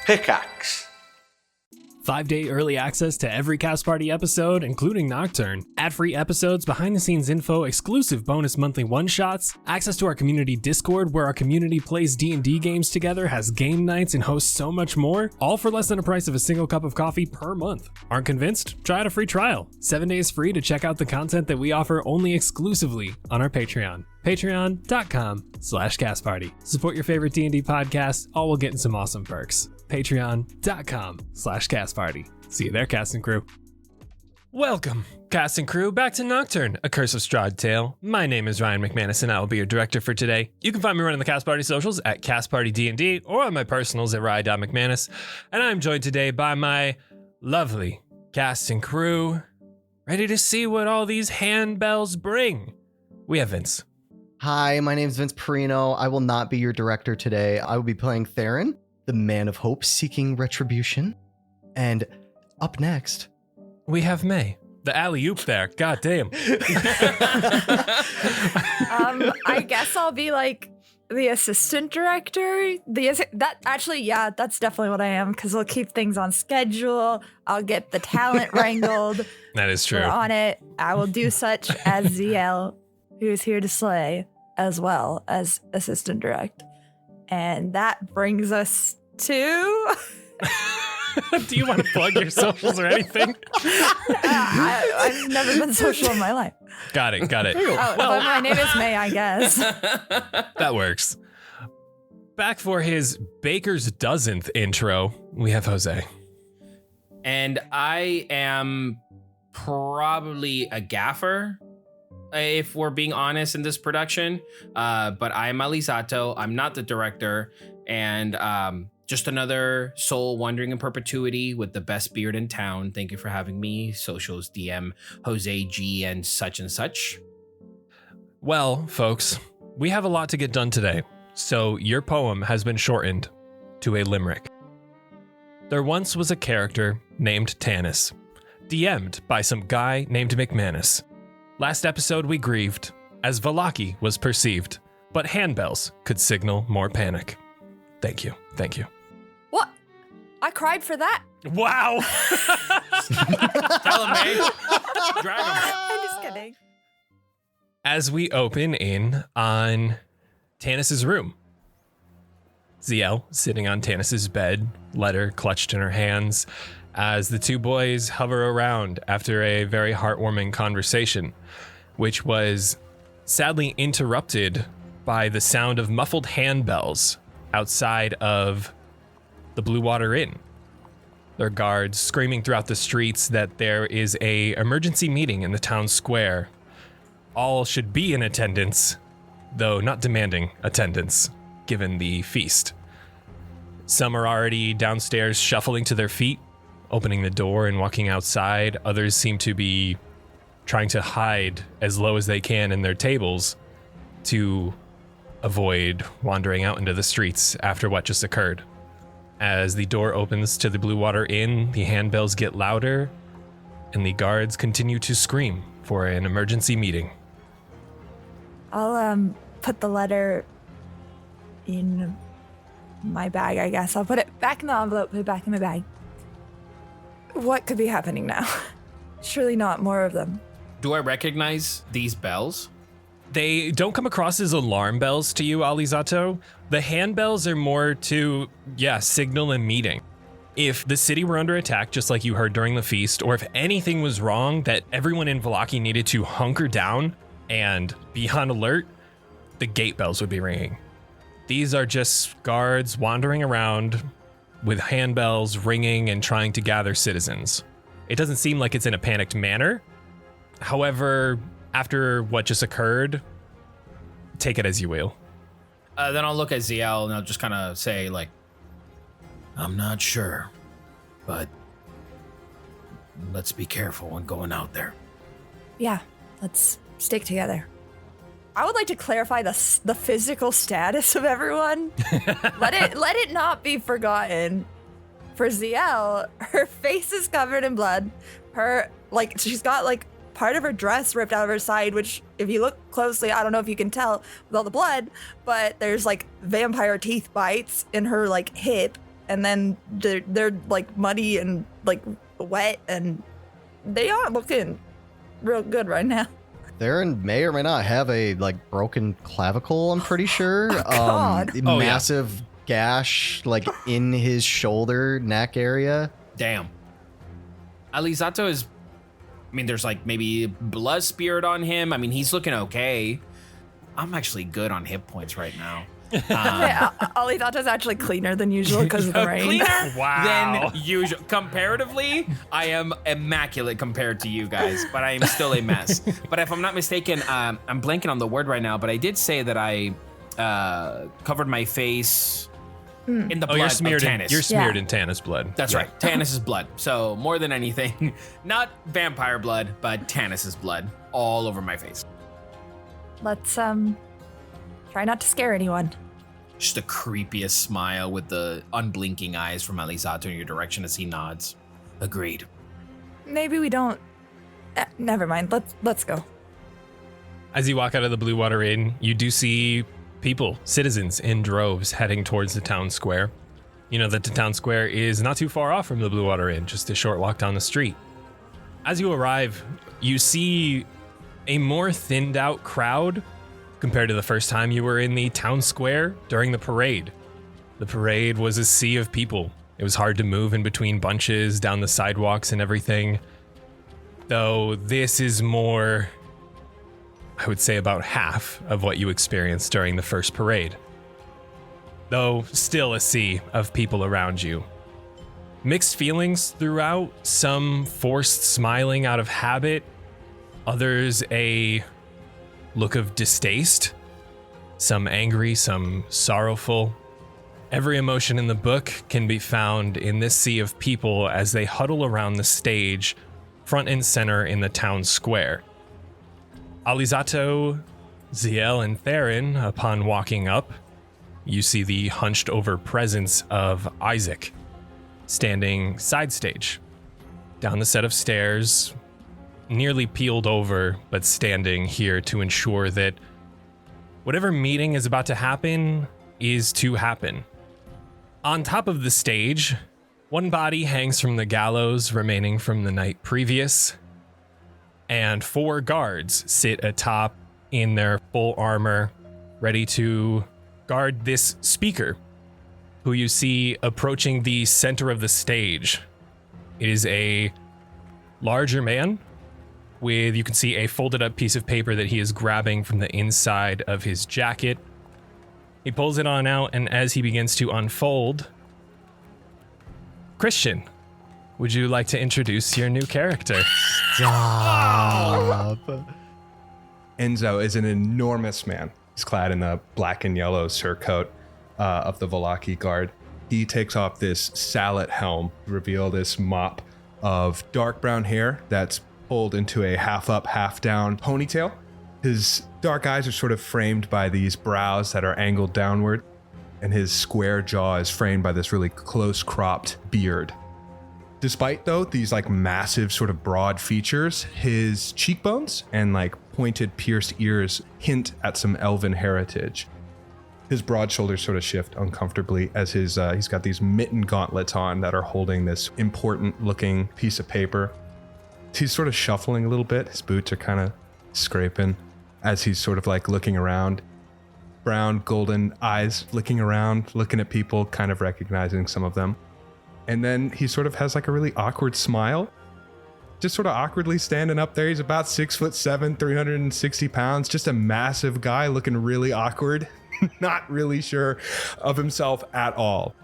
Pickaxe. 5-day early access to every Cast Party episode, including Nocturne, ad-free episodes, behind-the-scenes info, exclusive bonus monthly one-shots, access to our community Discord where our community plays D&D games together, has game nights, and hosts so much more, all for less than the price of a single cup of coffee per month. Aren't convinced? Try out a free trial. 7 days free to check out the content that we offer only exclusively on our Patreon. Patreon.com/castparty. Support your favorite D&D podcast, all while getting some awesome perks. Patreon.com/castparty. See you there, cast and crew. Welcome, cast and crew, back to Nocturne, A Curse of Strahd Tale. My name is Ryan McManus, and I will be your director for today. You can find me running the Cast Party socials at CastPartyD&D or on my personals at Ryan.McManus. And I'm joined today by my lovely cast and crew, ready to see what all these handbells bring. We have Vince. Hi, my name is Vince Perino. I will not be your director today. I will be playing Theren, the man of hope seeking retribution. And up next, we have May. The alley-oop there. God damn. I guess I'll be like the assistant director. That's definitely what I am, because we'll keep things on schedule. I'll get the talent wrangled. That is true. We're on it. I will do such as Zielle, who is here to slay, as well as assistant direct. And that brings us to... Do you want to plug your socials or anything? I've never been social in my life. Got it. Oh, well, my name is May, I guess. That works. Back for his Baker's Dozenth intro, we have Jose. And I am probably a gaffer, if we're being honest, in this production. But I'm Alizzato. I'm not the director. And just another soul wandering in perpetuity with the best beard in town. Thank you for having me. Socials DM Jose G and such. Well, folks, we have a lot to get done today. So your poem has been shortened to a limerick. There once was a character named Tannis, DM'd by some guy named McManus. Last episode we grieved, as Vallaki was perceived, but handbells could signal more panic. Thank you. What? I cried for that. Wow! Tell him, May. Drag him. I'm just kidding. As we open in on Tannis's room, Zielle sitting on Tannis's bed, letter clutched in her hands, as the two boys hover around after a very heartwarming conversation, which was sadly interrupted by the sound of muffled handbells outside of the Blue Water Inn. There are guards screaming throughout the streets that there is a emergency meeting in the town square. All should be in attendance, though not demanding attendance, given the feast. Some are already downstairs shuffling to their feet, opening the door and walking outside. Others seem to be trying to hide as low as they can in their tables to avoid wandering out into the streets after what just occurred. As the door opens to the Blue Water Inn, the handbells get louder, and the guards continue to scream for an emergency meeting. I'll put the letter in my bag, I guess. I'll put it back in the envelope, put it back in my bag. What could be happening now? Surely not more of them. Do I recognize these bells? They don't come across as alarm bells to you, Alizzato. The handbells are more to, signal a meeting. If the city were under attack, just like you heard during the feast, or if anything was wrong that everyone in Vallaki needed to hunker down and be on alert, the gate bells would be ringing. These are just guards wandering around with handbells ringing and trying to gather citizens. It doesn't seem like it's in a panicked manner. However, after what just occurred, take it as you will. Then I'll look at Zielle and I'll just kind of say, like, I'm not sure, but let's be careful when going out there. Yeah, let's stick together. I would like to clarify the physical status of everyone. Let it not be forgotten. For Zielle, her face is covered in blood. She's got part of her dress ripped out of her side, which if you look closely, I don't know if you can tell with all the blood, but there's vampire teeth bites in her hip. and then they're like muddy and like wet, and they aren't looking real good right now. Theren may or may not have a like broken clavicle, I'm pretty sure. God. Massive gash like in his shoulder neck area. Damn. Alizzato is, I mean, there's like maybe blood spirit on him. I mean, he's looking okay. I'm actually good on hit points right now. Alizato's actually cleaner than usual because of the rain. Cleaner Wow. than usual. Comparatively, I am immaculate compared to you guys, but I am still a mess. But if I'm not mistaken, I'm blanking on the word right now, but I did say that I covered my face in the blood You're smeared of Tannis. you're smeared in Tannis blood. That's right. Tannis's blood. So more than anything, not vampire blood, but Tannis's blood all over my face. Let's try not to scare anyone. Just the creepiest smile with the unblinking eyes from Alizzato in your direction as he nods. Agreed. Maybe we don't. Never mind. Let's go. As you walk out of the Blue Water Inn, you do see people, citizens in droves heading towards the town square. You know that the town square is not too far off from the Blue Water Inn, just a short walk down the street. As you arrive, you see a more thinned out crowd compared to the first time you were in the town square during the parade. The parade was a sea of people. It was hard to move in between bunches, down the sidewalks and everything. Though this is more, I would say about half of what you experienced during the first parade. Though still a sea of people around you. Mixed feelings throughout, some forced smiling out of habit, others a look of distaste, some angry, some sorrowful. Every emotion in the book can be found in this sea of people as they huddle around the stage, front and center in the town square. Alizzato, Zielle, and Theren, upon walking up, you see the hunched over presence of Isaac, standing side stage, down the set of stairs, nearly peeled over, but standing here to ensure that whatever meeting is about to happen is to happen. On top of the stage, one body hangs from the gallows remaining from the night previous, and 4 guards sit atop in their full armor, ready to guard this speaker, who you see approaching the center of the stage. It is a larger man with, you can see, a folded up piece of paper that he is grabbing from the inside of his jacket. He pulls it on out, and as he begins to unfold, Christian, would you like to introduce your new character? Stop. Enzo is an enormous man. He's clad in the black and yellow surcoat of the Valaki Guard. He takes off this sallet helm to reveal this mop of dark brown hair that's pulled into a half up, half down ponytail. His dark eyes are sort of framed by these brows that are angled downward, and his square jaw is framed by this really close cropped beard. Despite though these like massive sort of broad features, his cheekbones and like pointed pierced ears hint at some elven heritage. His broad shoulders sort of shift uncomfortably as he's got these mitten gauntlets on that are holding this important looking piece of paper. He's sort of shuffling a little bit. His boots are kind of scraping as he's sort of like looking around. Brown, golden eyes looking around, looking at people, kind of recognizing some of them. And then he sort of has like a really awkward smile. Just sort of awkwardly standing up there. He's about 6'7", 360 pounds. Just a massive guy looking really awkward. Not really sure of himself at all.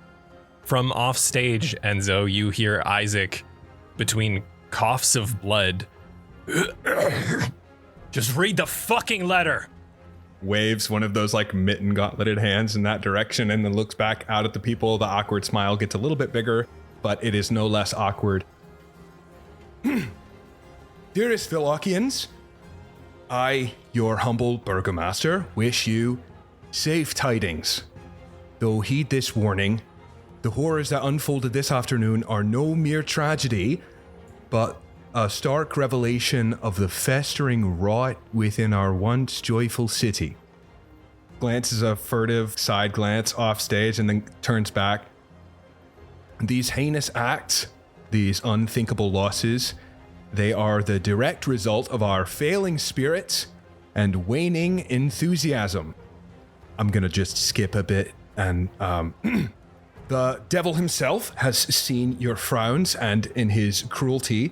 From off stage, Enzo, you hear Isaac, between coughs of blood, just read the fucking letter. Waves one of those like mitten gauntleted hands in that direction and then looks back out at the people. The awkward smile gets a little bit bigger, but it is no less awkward. Dearest Philokians, I, your humble burgomaster, wish you safe tidings. Though heed this warning, the horrors that unfolded this afternoon are no mere tragedy, but a stark revelation of the festering rot within our once joyful city. Glances a furtive side glance off stage and then turns back. These heinous acts, these unthinkable losses, they are the direct result of our failing spirits and waning enthusiasm. I'm gonna just skip a bit and the devil himself has seen your frowns and in his cruelty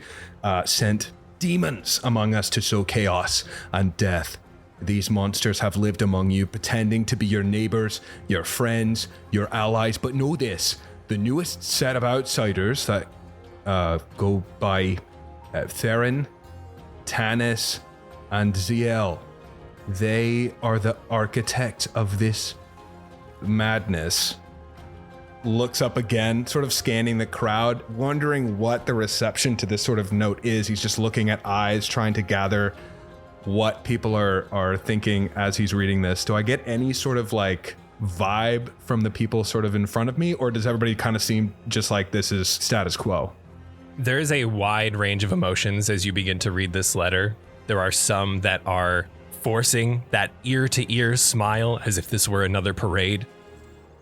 sent demons among us to sow chaos and death. These monsters have lived among you, pretending to be your neighbors, your friends, your allies, but know this, the newest set of outsiders that go by Theren, Tannis, and Zielle, they are the architect of this madness. Looks up again, sort of scanning the crowd, wondering what the reception to this sort of note is. He's just looking at eyes, trying to gather what people are thinking as he's reading this. Do I get any sort of like vibe from the people sort of in front of me, or does everybody kind of seem just like this is status quo? There is a wide range of emotions as you begin to read this letter. There are some that are forcing that ear-to-ear smile as if this were another parade.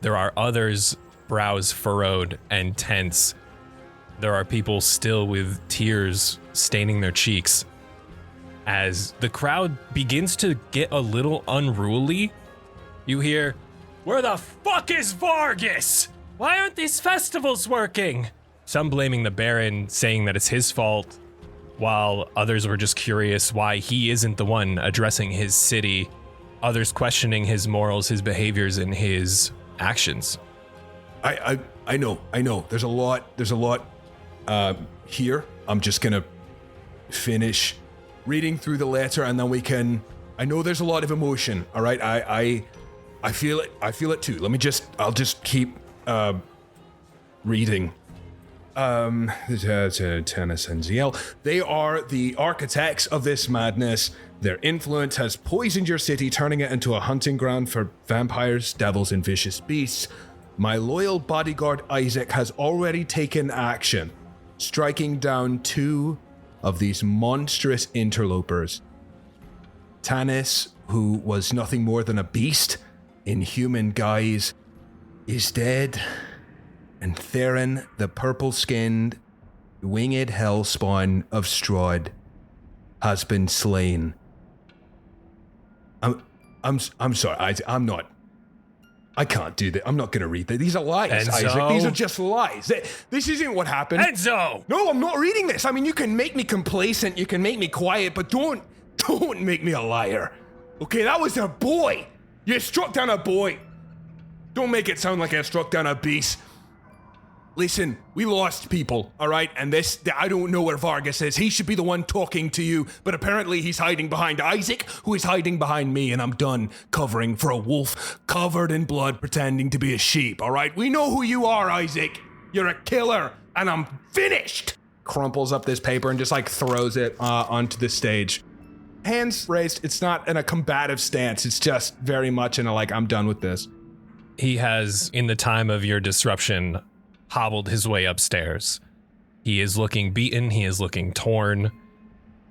There are others, brows furrowed and tense. There are people still with tears staining their cheeks. As the crowd begins to get a little unruly, you hear, "Where the fuck is Vargas? Why aren't these festivals working?" Some blaming the Baron, saying that it's his fault, while others were just curious why he isn't the one addressing his city. Others questioning his morals, his behaviors, and his actions. I know. There's a lot here. I'm just gonna finish reading through the letter and then I know there's a lot of emotion, all right? I feel it too. I'll just keep reading. Tannis and Zielle, they are the architects of this madness. Their influence has poisoned your city, turning it into a hunting ground for vampires, devils, and vicious beasts. My loyal bodyguard Isaac has already taken action, striking down 2 of these monstrous interlopers. Tannis, who was nothing more than a beast in human guise, is dead. And Theren, the purple-skinned, winged hellspawn of Strahd, has been slain. I'm sorry, I can't do that. I'm not going to read that. These are lies, Enzo. Isaac. These are just lies. This isn't what happened. Enzo! No, I'm not reading this. I mean, you can make me complacent, you can make me quiet, but don't make me a liar. Okay, that was a boy. You struck down a boy. Don't make it sound like I struck down a beast. Listen, we lost people, all right? And I don't know where Vargas is. He should be the one talking to you, but apparently he's hiding behind Isaac, who is hiding behind me, and I'm done covering for a wolf covered in blood pretending to be a sheep, all right? We know who you are, Isaac. You're a killer, and I'm finished. Crumples up this paper and just like throws it onto the stage. Hands raised. It's not in a combative stance. It's just very much in a like, I'm done with this. He has, in the time of your disruption, hobbled his way upstairs. He is looking beaten, he is looking torn.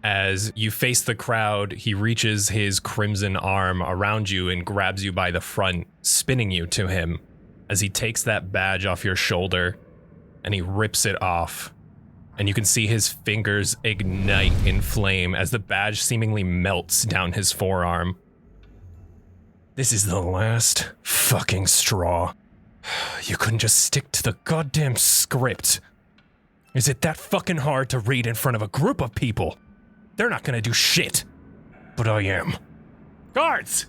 As you face the crowd, he reaches his crimson arm around you and grabs you by the front, spinning you to him. As he takes that badge off your shoulder and he rips it off. And you can see his fingers ignite in flame as the badge seemingly melts down his forearm. This is the last fucking straw. You couldn't just stick to the goddamn script. Is it that fucking hard to read in front of a group of people? They're not gonna do shit. But I am. Guards!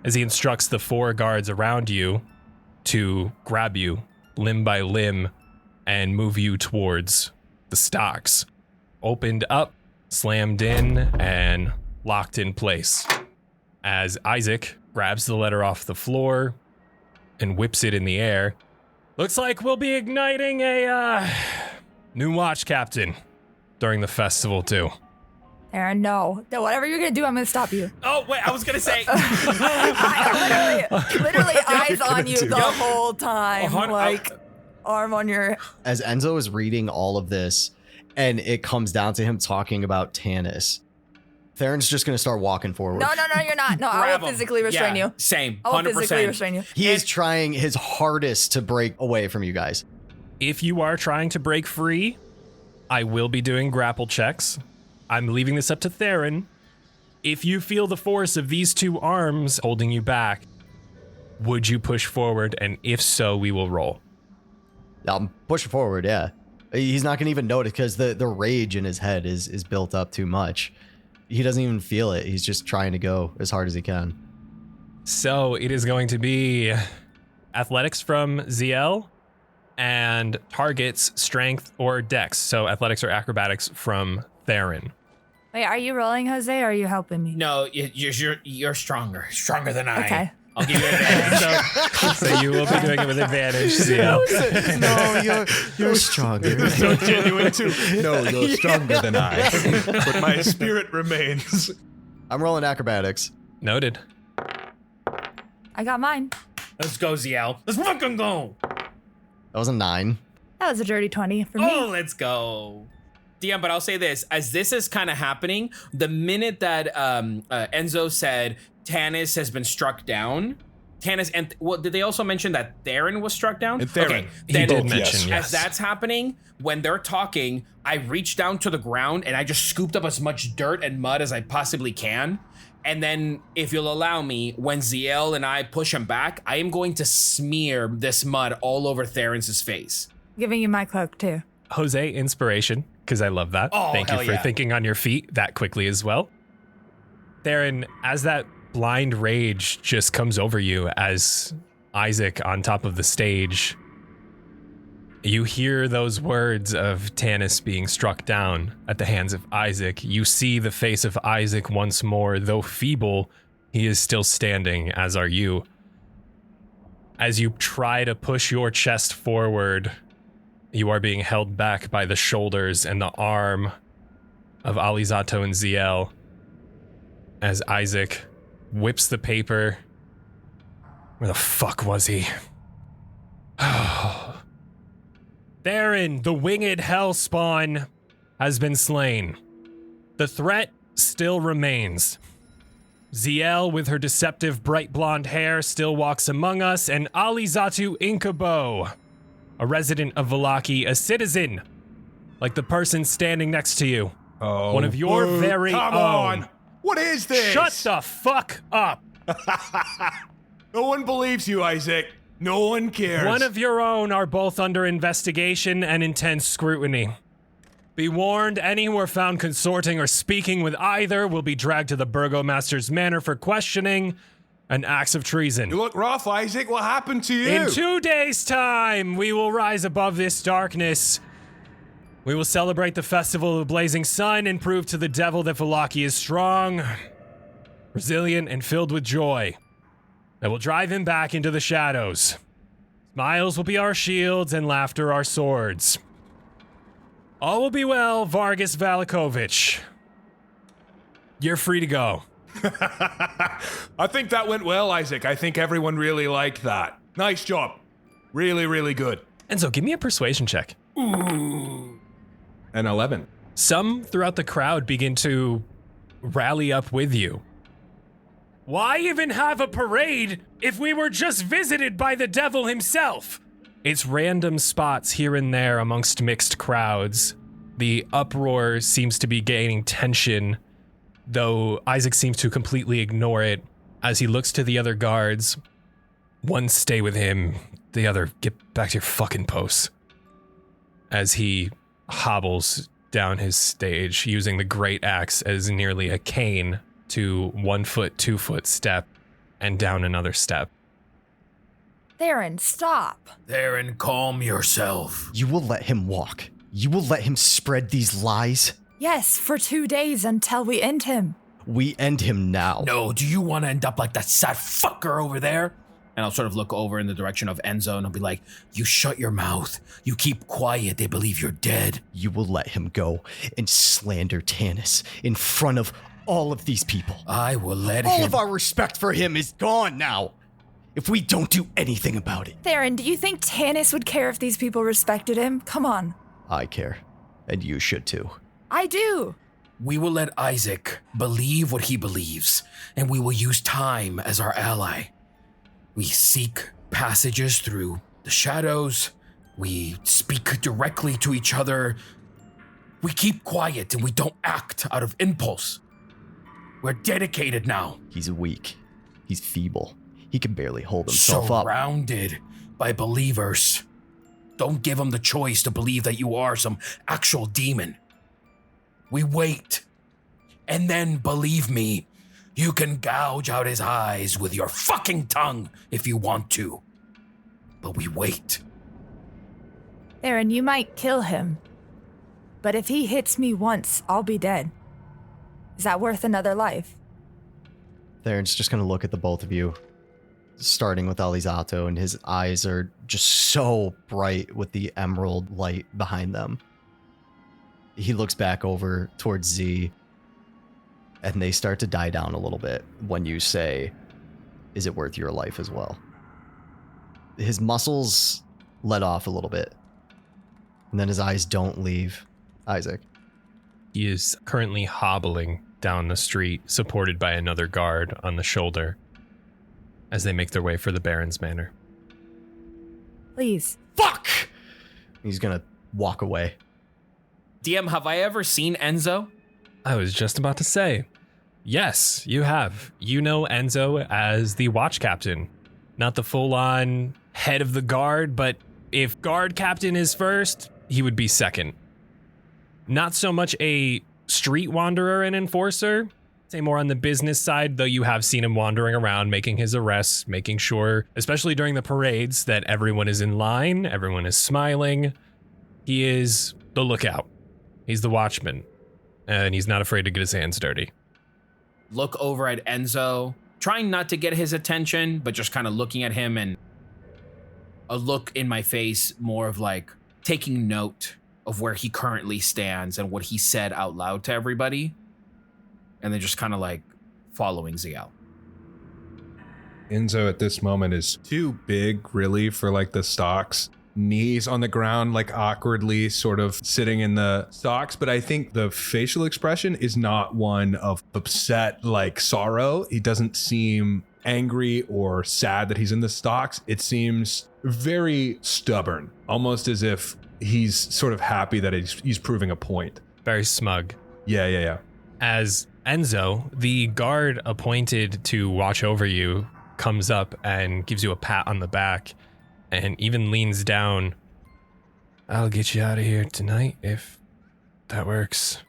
As he instructs the 4 guards around you to grab you limb by limb and move you towards the stocks. Opened up, slammed in, and locked in place. As Isaac grabs the letter off the floor and whips it in the air. Looks like we'll be igniting a new watch captain during the festival too. Aaron, no. Whatever you're gonna do, I'm gonna stop you. Oh, wait, I was gonna say. literally eyes on you the whole time. Like, arm on your... As Enzo is reading all of this, and it comes down to him talking about Tannis, Theron's just going to start walking forward. No, you're not. No, I will physically restrain you. Same, 100%. I will physically restrain you. He is trying his hardest to break away from you guys. If you are trying to break free, I will be doing grapple checks. I'm leaving this up to Theren. If you feel the force of these two arms holding you back, would you push forward? And if so, we will roll. I'm pushing forward, yeah. He's not going to even notice because the rage in his head is built up too much. He doesn't even feel it. He's just trying to go as hard as he can. So it is going to be athletics from Zielle and targets strength or dex. So athletics or acrobatics from Theren. Wait, are you rolling, Jose, or are you helping me? No, you're stronger than I. Okay. I'll give you advantage. So you will be doing it with advantage, Zielle. No, you're stronger. So genuine too. No, you're stronger than I. But my spirit remains. I'm rolling acrobatics. Noted. I got mine. Let's go, Zielle. Let's fucking go. That was a 9. That was a dirty 20 for me. Oh, let's go. DM, but I'll say this. As this is kind of happening, the minute that Enzo said Tannis has been struck down, Tannis, and did they also mention that Theren was struck down? And Theren. Okay, He then did mention, yes. as that's happening, when they're talking, I reach down to the ground and I just scooped up as much dirt and mud as I possibly can. And then, if you'll allow me, when Zielle and I push him back, I am going to smear this mud all over Theren's face. Giving you my cloak, too. Jose, inspiration, because I love that. Oh, Thank you hell for yeah. thinking on your feet that quickly as well. Theren, as that blind rage just comes over you as Isaac on top of the stage, you hear those words of Tannis being struck down at the hands of Isaac. You see the face of Isaac once more. Though feeble, he is still standing, as are you. As you try to push your chest forward, you are being held back by the shoulders and the arm of Alizzato and Zielle as Isaac whips the paper. Where the fuck was he? Theren, the winged hellspawn, has been slain. The threat still remains. Zielle, with her deceptive bright blonde hair, still walks among us, and Alizzato Inkabo, a resident of Vallaki, a citizen, like the person standing next to you. Oh, One of your very come own. on. What is this? Shut the fuck up. No one believes you, Isaac. No one cares. One of your own are both under investigation and intense scrutiny. Be warned, any who are found consorting or speaking with either will be dragged to the Burgomaster's manor for questioning and acts of treason. You look rough, Isaac. What happened to you? In 2 days' time, we will rise above this darkness. We will celebrate the festival of the blazing sun and prove to the devil that Vallaki is strong, resilient, and filled with joy. That will drive him back into the shadows. Smiles will be our shields and laughter our swords. All will be well, Vargas Valakovich. You're free to go. I think that went well, Isaac. I think everyone really liked that. Nice job. Really, really good. Enzo, give me a persuasion check. An 11. Some throughout the crowd begin to rally up with you. Why even have a parade if we were just visited by the devil himself? It's random spots here and there amongst mixed crowds. The uproar seems to be gaining tension, though Isaac seems to completely ignore it as he looks to the other guards. One stay with him, the other get back to your fucking posts. As he hobbles down his stage using the great axe as nearly a cane to 1 foot, 2 foot step and down another step. Theren, stop. Theren, calm yourself. You will let him walk. You will let him spread these lies. Yes, for 2 days until we end him. We end him now. No, do you want to end up like that sad fucker over there? And I'll sort of look over in the direction of Enzo and I'll be like, you shut your mouth. You keep quiet. They believe you're dead. You will let him go and slander Tannis in front of all of these people. I will let All him. of our respect for him is gone now. If we don't do anything about it. Theren, do you think Tannis would care if these people respected him? Come on. I care. And you should too. I do. We will let Isaac believe what he believes, and we will use time as our ally. We seek passages through the shadows, We speak directly to each other. We keep quiet and we don't act out of impulse. We're dedicated now. He's weak. He's feeble. He can barely hold himself up. Surrounded by believers. Don't give him the choice to believe that you are some actual demon. We wait. And then, believe me, you can gouge out his eyes with your fucking tongue if you want to. But we wait. Theren, you might kill him. But if he hits me once, I'll be dead. Is that worth another life? Theron's just going to look at the both of you, starting with Alizzato, and his eyes are just so bright with the emerald light behind them. He looks back over towards Z, and they start to die down a little bit when you say, is it worth your life as well? His muscles let off a little bit, and then his eyes don't leave Isaac. He is currently hobbling down the street, supported by another guard on the shoulder, as they make their way for the Baron's Manor. Please. Fuck! He's gonna walk away. DM, have I ever seen Enzo? I was just about to say, yes, you have. You know Enzo as the watch captain, not the full-on head of the guard, but if guard captain is first, he would be second. Not so much a street wanderer and enforcer, say more on the business side, though you have seen him wandering around, making his arrests, making sure, especially during the parades, that everyone is in line, everyone is smiling. He is the lookout. He's the watchman, and he's not afraid to get his hands dirty. Look over at Enzo, trying not to get his attention, but just kind of looking at him, and a look in my face more of like taking note of where he currently stands and what he said out loud to everybody. And then just kind of like following Zielle. Enzo at this moment is too big, really, for like the stocks. Knees on the ground, like awkwardly sort of sitting in the stocks. But I think the facial expression is not one of upset, like sorrow. He doesn't seem angry or sad that he's in the stocks. It seems very stubborn, almost as if he's sort of happy that he's proving a point. Very smug. Yeah. As Enzo, the guard appointed to watch over you, comes up and gives you a pat on the back and even leans down. I'll get you out of here tonight if that works.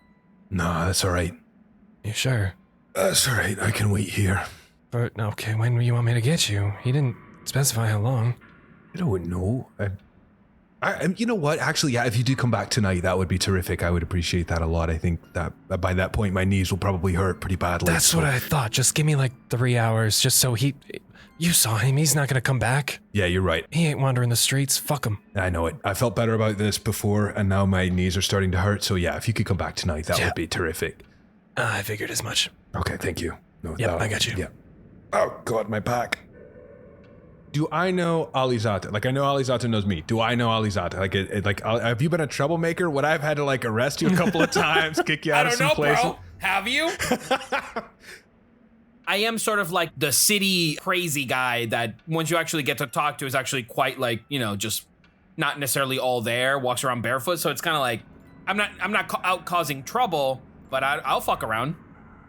No, that's all right. You sure? That's all right. I can wait here. But, okay, when do you want me to get you? He didn't specify how long. I don't know. You know what? Actually, yeah, if you do come back tonight, that would be terrific. I would appreciate that a lot. I think that by that point, my knees will probably hurt pretty badly. That's what I thought. Just give me like 3 hours, just so you saw him. He's not going to come back. Yeah, you're right. He ain't wandering the streets. Fuck him. I know it. I felt better about this before, and now my knees are starting to hurt. So yeah, if you could come back tonight, that would be terrific. I figured as much. Okay, thank you. No, Yep, I got you. Yeah. Oh, God, my back. Do I know Alizzato? Like, I know Alizzato knows me. Do I know Alizzato? Like, have you been a troublemaker? Would I have had to, like, arrest you a couple of times, kick you out of some place? Bro. Have you? I am sort of like the city crazy guy that once you actually get to talk to is actually quite like, just not necessarily all there, walks around barefoot. So it's kind of like, I'm not out causing trouble, but I'll fuck around.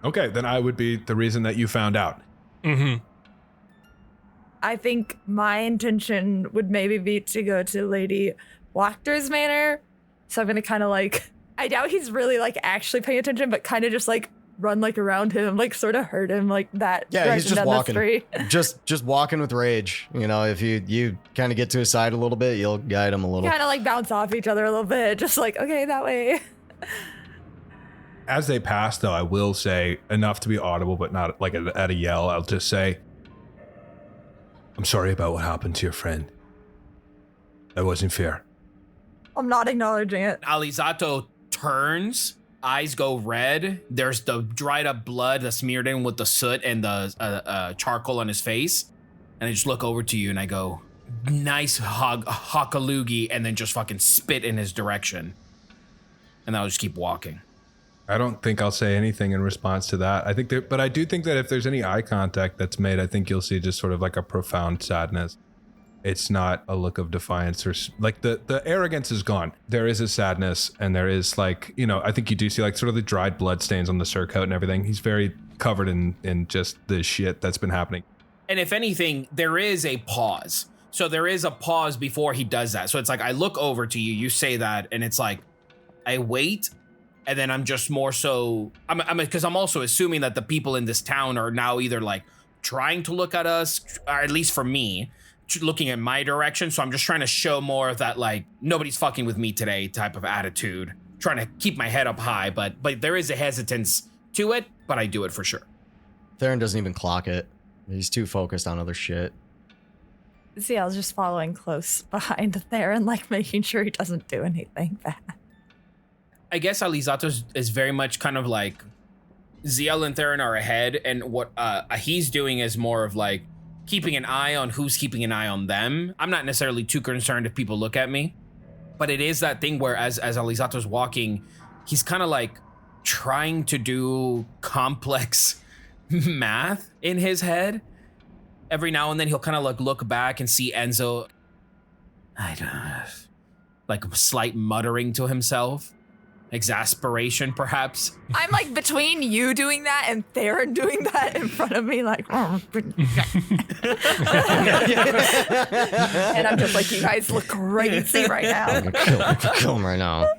Okay, then I would be the reason that you found out. Mm-hmm. I think my intention would maybe be to go to Lady Wachter's Manor. So I'm going to kind of like, I doubt he's really like actually paying attention, but kind of just like run like around him, like sort of hurt him like that. Yeah, he's just walking. just walking with rage. If you kind of get to his side a little bit, you'll guide him a little. Kind of like bounce off each other a little bit. Just like, okay, that way. As they pass, though, I will say enough to be audible, but not like at a yell. I'll just say, I'm sorry about what happened to your friend. That wasn't fair. I'm not acknowledging it. Alizzato turns, eyes go red. There's the dried up blood that's smeared in with the soot and the charcoal on his face. And I just look over to you and I go, nice hockaloogie, and then just fucking spit in his direction. And I'll just keep walking. I don't think I'll say anything in response to that. But I do think that if there's any eye contact that's made, I think you'll see just sort of like a profound sadness. It's not a look of defiance or like the arrogance is gone. There is a sadness, and there is like, I think you do see like sort of the dried blood stains on the surcoat and everything. He's very covered in just the shit that's been happening. And if anything, there is a pause. So there is a pause before he does that. So it's like, I look over to you, you say that, and it's like, I wait, and then I'm just more so, because I'm also assuming that the people in this town are now either like trying to look at us, or at least for me, looking in my direction. So I'm just trying to show more of that, like, nobody's fucking with me today type of attitude, trying to keep my head up high, but there is a hesitance to it, but I do it for sure. Theren doesn't even clock it. He's too focused on other shit. Zielle's just following close behind Theren, like making sure he doesn't do anything bad. I guess Alizzato is very much kind of like Zielle and Theren are ahead, and what he's doing is more of like keeping an eye on who's keeping an eye on them. I'm not necessarily too concerned if people look at me, but it is that thing where as Alizzato's walking, he's kind of like trying to do complex math in his head. Every now and then he'll kind of like look back and see Enzo, I don't know, like a slight muttering to himself. Exasperation, perhaps. I'm like between you doing that and Theren doing that in front of me, like, and I'm just like, you guys look crazy right now. I'm gonna kill him right now.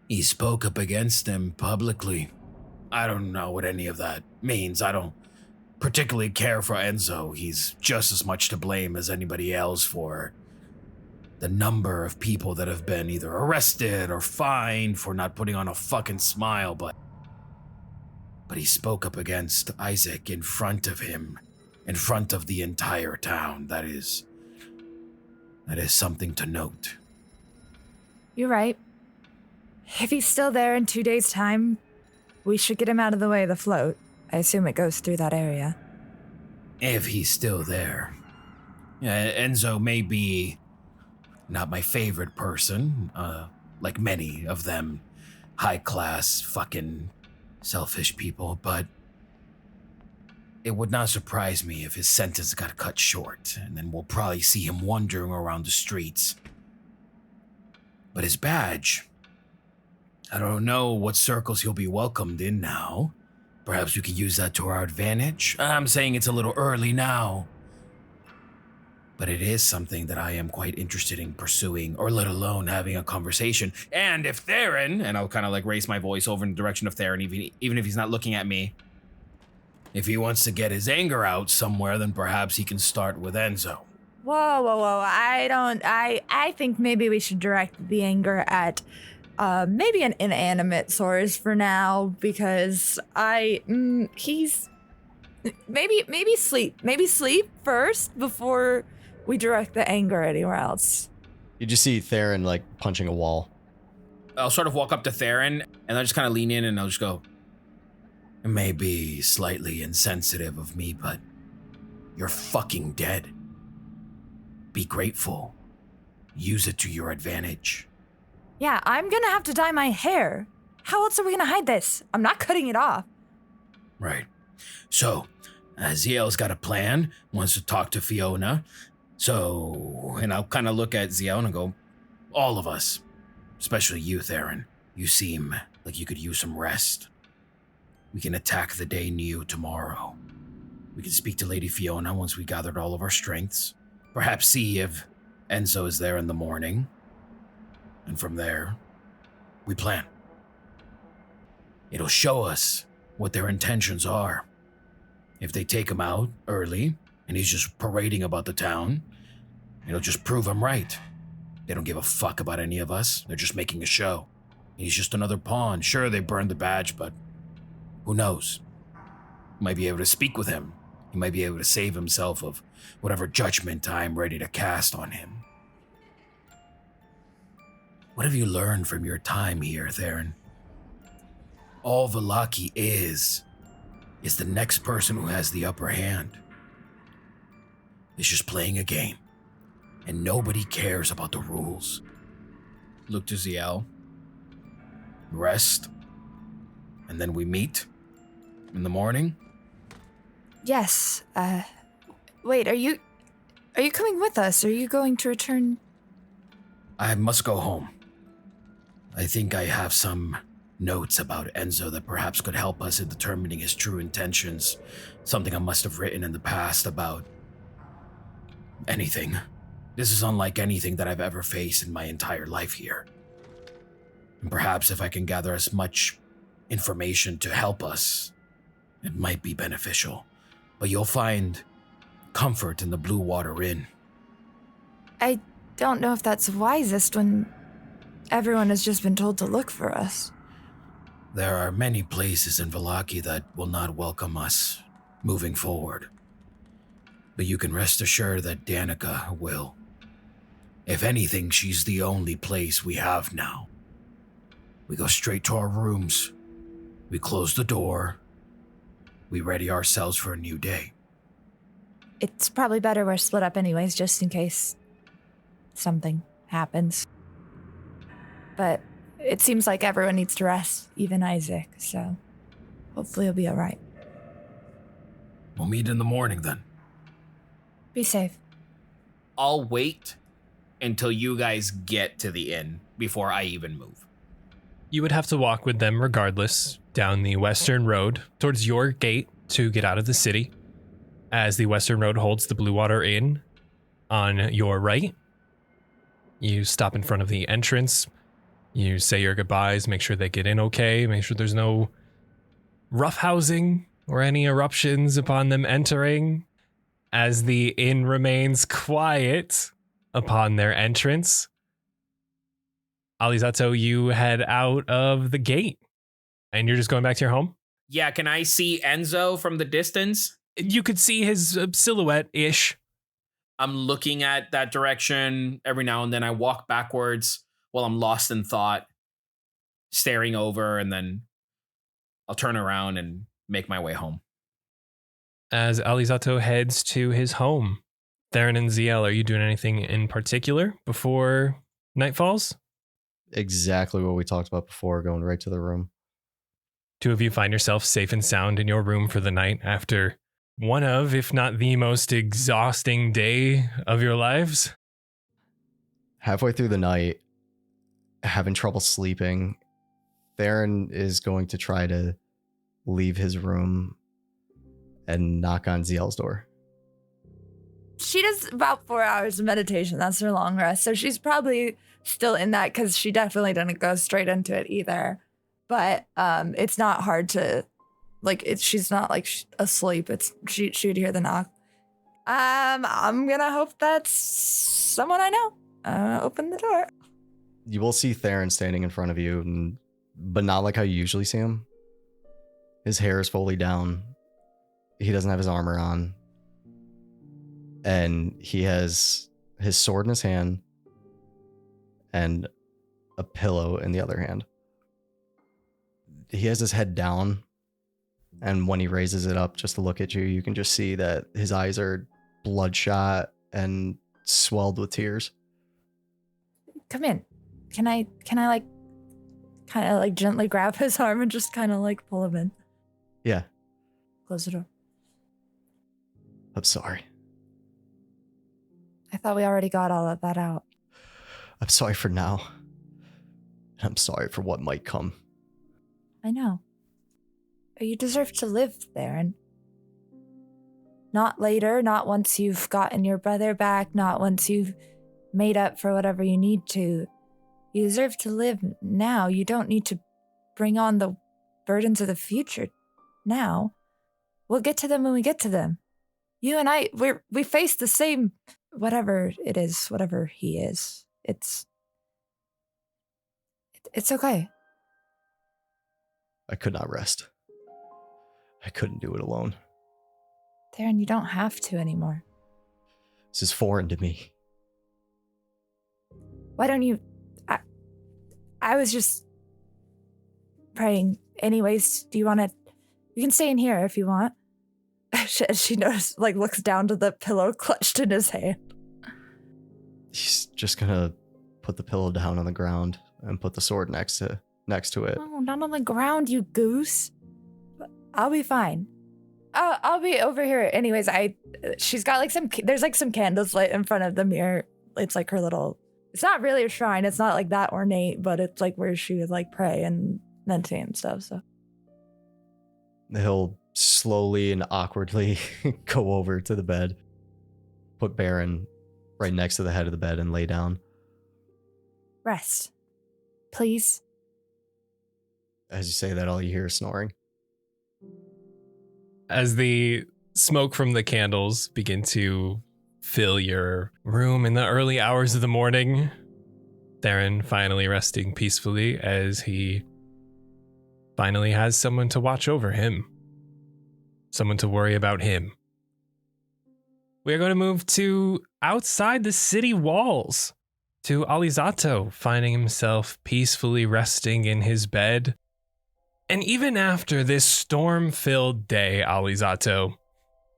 He spoke up against him publicly. I don't know what any of that means. I don't particularly care for Enzo. He's just as much to blame as anybody else for the number of people that have been either arrested or fined for not putting on a fucking smile, but he spoke up against Isaac in front of him, in front of the entire town. That is something to note. You're right. If he's still there in 2 days' time, we should get him out of the way of the float. I assume it goes through that area. If he's still there. Enzo may be not my favorite person, like many of them high-class, fucking selfish people, but it would not surprise me if his sentence got cut short, and then we'll probably see him wandering around the streets. But his badge, I don't know what circles he'll be welcomed in now. Perhaps we could use that to our advantage. I'm saying it's a little early now, but it is something that I am quite interested in pursuing, or let alone having a conversation. And if Theren, and I'll kind of like raise my voice over in the direction of Theren, even if he's not looking at me, if he wants to get his anger out somewhere, then perhaps he can start with Enzo. Whoa. I think maybe we should direct the anger at maybe an inanimate source for now, because he's maybe sleep first before we direct the anger anywhere else. You just see Theren like punching a wall. I'll sort of walk up to Theren, and I'll just kind of lean in, and I'll just go, it may be slightly insensitive of me, but you're fucking dead. Be grateful. Use it to your advantage. Yeah, I'm gonna have to dye my hair. How else are we gonna hide this? I'm not cutting it off. Right. So, Zielle's got a plan, wants to talk to Fiona. So, and I'll kind of look at Zielle and go, all of us, especially you, Theren, you seem like you could use some rest. We can attack the day new tomorrow. We can speak to Lady Fiona once we gathered all of our strengths. Perhaps see if Enzo is there in the morning. And from there, we plan. It'll show us what their intentions are. If they take him out early, and he's just parading about the town, it'll just prove him right. They don't give a fuck about any of us. They're just making a show. He's just another pawn. Sure, they burned the badge, but who knows? You might be able to speak with him. He might be able to save himself of whatever judgment I'm ready to cast on him. What have you learned from your time here, Theren? All Vallaki is the next person who has the upper hand. It's just playing a game, and nobody cares about the rules. Look to Zielle. Rest, and then we meet in the morning. Yes. Wait, are you coming with us? Are you going to return? I must go home. I think I have some notes about Enzo that perhaps could help us in determining his true intentions. Something I must have written in the past about anything. This is unlike anything that I've ever faced in my entire life here. And perhaps if I can gather as much information to help us, it might be beneficial. But you'll find comfort in the Blue Water Inn. I don't know if that's wisest when everyone has just been told to look for us. There are many places in Vallaki that will not welcome us moving forward. But you can rest assured that Danica will. If anything, she's the only place we have now. We go straight to our rooms. We close the door. We ready ourselves for a new day. It's probably better we're split up anyways, just in case something happens. But it seems like everyone needs to rest, even Isaac, so hopefully he'll be all right. We'll meet in the morning then. Be safe. I'll wait until you guys get to the inn before I even move. You would have to walk with them regardless down the western road towards your gate to get out of the city, as the western road holds the Blue Water Inn on your right. You stop in front of the entrance. You say your goodbyes, make sure they get in okay, make sure there's no roughhousing or any eruptions upon them entering, as the inn remains quiet upon their entrance. Alizzato, you head out of the gate, and you're just going back to your home? Yeah, can I see Enzo from the distance? You could see his silhouette-ish. I'm looking at that direction. Every now and then I walk backwards while I'm lost in thought, staring over, and then I'll turn around and make my way home. As Alizzato heads to his home, Theren and Zielle, are you doing anything in particular before night falls? Exactly what we talked about before, going right to the room. Two of you find yourself safe and sound in your room for the night after one of, if not the most exhausting day of your lives. Halfway through the night, having trouble sleeping, Theren is going to try to leave his room and knock on Zielle's door. She does about 4 hours of meditation. That's her long rest. So she's probably still in that because she definitely didn't go straight into it either. But it's not hard to, she's not asleep. She'd hear the knock. I'm gonna hope that's someone I know. Open the door. You will see Theren standing in front of you, but not like how you usually see him. His hair is fully down. He doesn't have his armor on. And he has his sword in his hand and a pillow in the other hand. He has his head down, and when he raises it up just to look at you, you can just see that his eyes are bloodshot and swelled with tears. Come in. Can I kind of gently grab his arm and just kind of pull him in? Yeah. Close the door. I'm sorry. I thought we already got all of that out. I'm sorry for now. And I'm sorry for what might come. I know. You deserve to live, Theren. Not later, not once you've gotten your brother back, not once you've made up for whatever you need to. You deserve to live now. You don't need to bring on the burdens of the future now. We'll get to them when we get to them. You and I, we face the same, whatever it is, whatever he is. It's okay. I could not rest. I couldn't do it alone. Theren, you don't have to anymore. This is foreign to me. Why don't you... I was just praying. Anyways, do you want to... You can stay in here if you want. She knows, looks down to the pillow clutched in his hand. He's just gonna put the pillow down on the ground and put the sword next to it. Oh, not on the ground, you goose. I'll be fine. I'll be over here. Anyways, she's got like there's like some candles lit in front of the mirror. It's like her little, it's not really a shrine. It's not like that ornate, but it's like where she would like pray and meditate and stuff. So He'll slowly and awkwardly go over to the bed, put Baron right next to the head of the bed and lay down. Rest, please. As you say that, all you hear is snoring. As the smoke from the candles begin to fill your room in the early hours of the morning, Theren finally resting peacefully as he finally has someone to watch over him. Someone to worry about him. We are going to move to outside the city walls, to Alizzato finding himself peacefully resting in his bed. And even after this storm-filled day, Alizzato,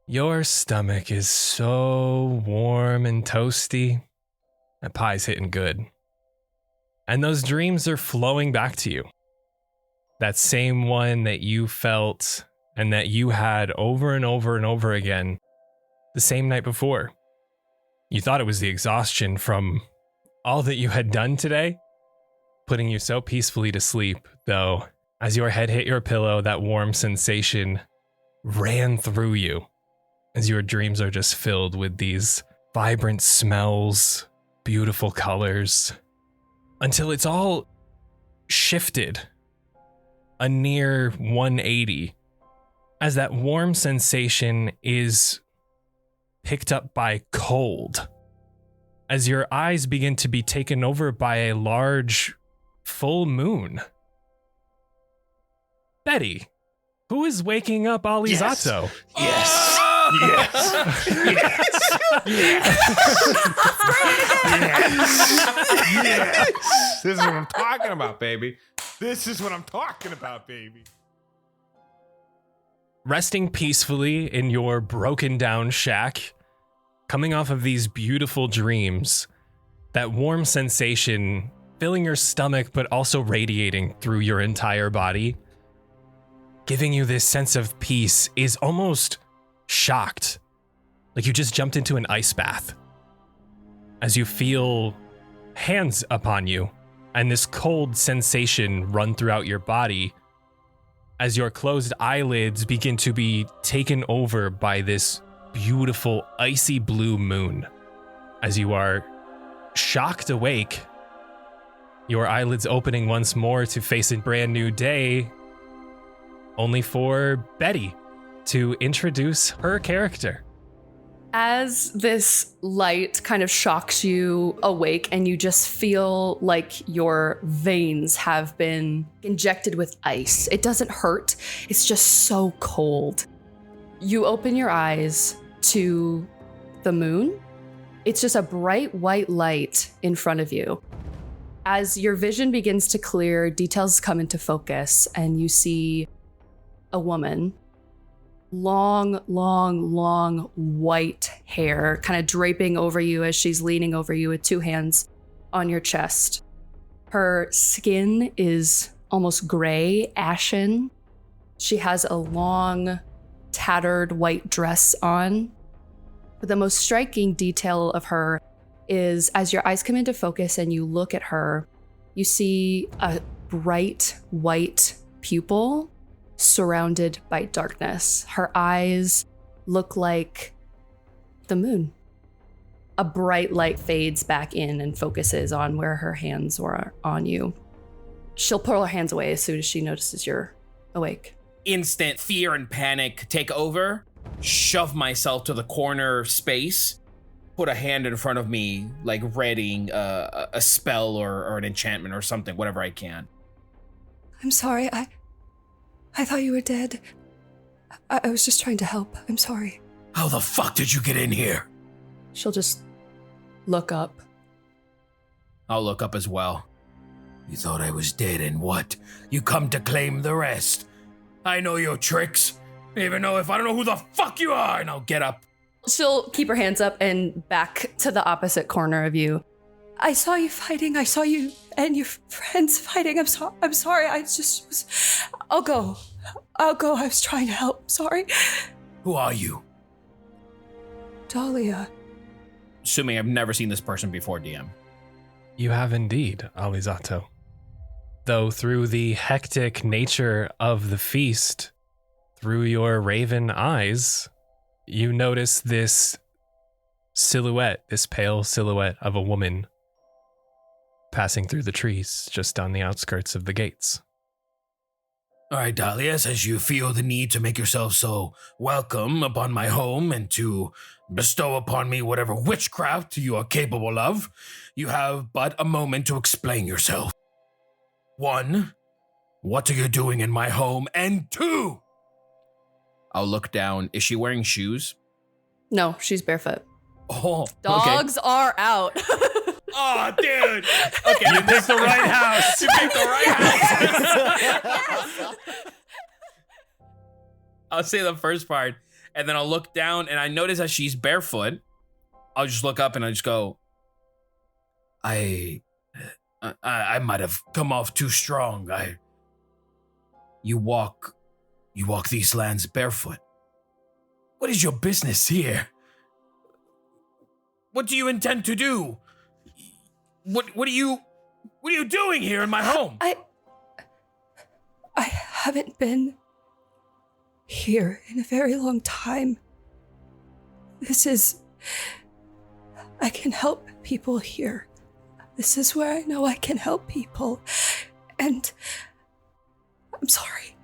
your stomach is so warm and toasty. That pie's hitting good. And those dreams are flowing back to you. That same one that you felt and that you had over and over and over again the same night before. You thought it was the exhaustion from all that you had done today, putting you so peacefully to sleep, though. As your head hit your pillow, that warm sensation ran through you as your dreams are just filled with these vibrant smells, beautiful colors, until it's all shifted a near 180 as that warm sensation is picked up by cold, as your eyes begin to be taken over by a large full moon. Betty, who is waking up Alizzato? Yes. Yes. Yes. Yes. This is what I'm talking about, baby. This is what I'm talking about, baby. Resting peacefully in your broken down shack, coming off of these beautiful dreams, that warm sensation filling your stomach but also radiating through your entire body, giving you this sense of peace, is almost shocked, like you just jumped into an ice bath, as you feel hands upon you and this cold sensation run throughout your body as your closed eyelids begin to be taken over by this beautiful icy blue moon. As you are shocked awake, your eyelids opening once more to face a brand new day, only for Betty to introduce her character. As this light kind of shocks you awake and you just feel like your veins have been injected with ice. It doesn't hurt. It's just so cold. You open your eyes to the moon. It's just a bright white light in front of you. As your vision begins to clear, details come into focus and you see a woman, long white hair kind of draping over you as she's leaning over you with two hands on your chest. Her skin is almost gray, ashen. She has a long, tattered white dress on. But the most striking detail of her is as your eyes come into focus and you look at her, you see a bright white pupil surrounded by darkness. Her eyes look like the moon. A bright light fades back in and focuses on where her hands were on you. She'll pull her hands away as soon as she notices you're awake. Instant fear and panic take over. Shove myself to the corner space. Put a hand in front of me, like readying a spell or an enchantment or something, whatever I can. I'm sorry. I thought you were dead. I was just trying to help. I'm sorry. How the fuck did you get in here? She'll just look up. I'll look up as well. You thought I was dead and what? You come to claim the rest. I know your tricks. Even though if I don't know who the fuck you are, and I'll get up. She'll keep her hands up and back to the opposite corner of you. I saw you fighting. I saw you and your friends fighting. I'm sorry. I just was... I'll go. I was trying to help. Sorry. Who are you? Dahlia. Assuming I've never seen this person before, DM. You have indeed, Alizzato. Though through the hectic nature of the feast, through your raven eyes, you notice this silhouette, this pale silhouette of a woman passing through the trees just on the outskirts of the gates. All right, Dahlia, as you feel the need to make yourself so welcome upon my home and to bestow upon me whatever witchcraft you are capable of, you have but a moment to explain yourself. 1, what are you doing in my home? And 2, I'll look down. Is she wearing shoes? No, she's barefoot. Oh, Dogs are out. Oh, dude. Okay, you picked the right house. You picked the right house. I'll say the first part, and then I'll look down, and I notice that she's barefoot. I'll just look up, and I just go, I might have come off too strong. You walk these lands barefoot. What is your business here? What do you intend to do? What are you doing here in my home? I haven't been here in a very long time. I can help people here. This is where I know I can help people. And I'm sorry.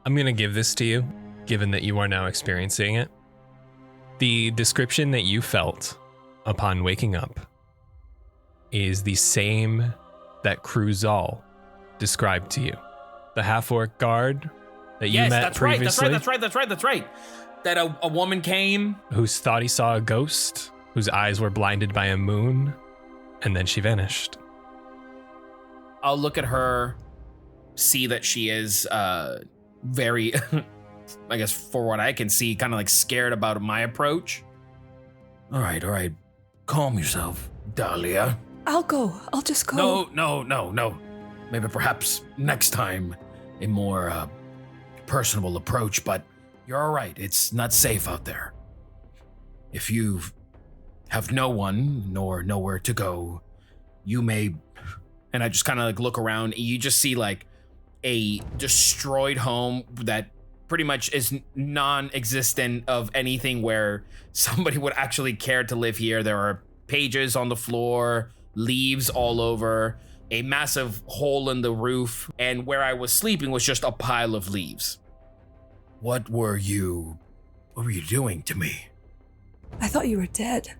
I'm going to give this to you, given that you are now experiencing it. The description that you felt upon waking up is the same that Cruzal described to you. The half-orc guard that you met previously. That's right. That a woman came. Who thought he saw a ghost, whose eyes were blinded by a moon, and then she vanished. I'll look at her, see that she is very, I guess for what I can see, kind of like scared about my approach. All right. Calm yourself, Dahlia. I'll go. I'll just go. No. Maybe perhaps next time a more personable approach, but you're all right. It's not safe out there. If you have no one nor nowhere to go, you may, and I just kind of like look around, and you just see like a destroyed home that pretty much is non-existent of anything where somebody would actually care to live here. There are pages on the floor, leaves all over, a massive hole in the roof, and where I was sleeping was just a pile of leaves. What were you doing to me? I thought you were dead.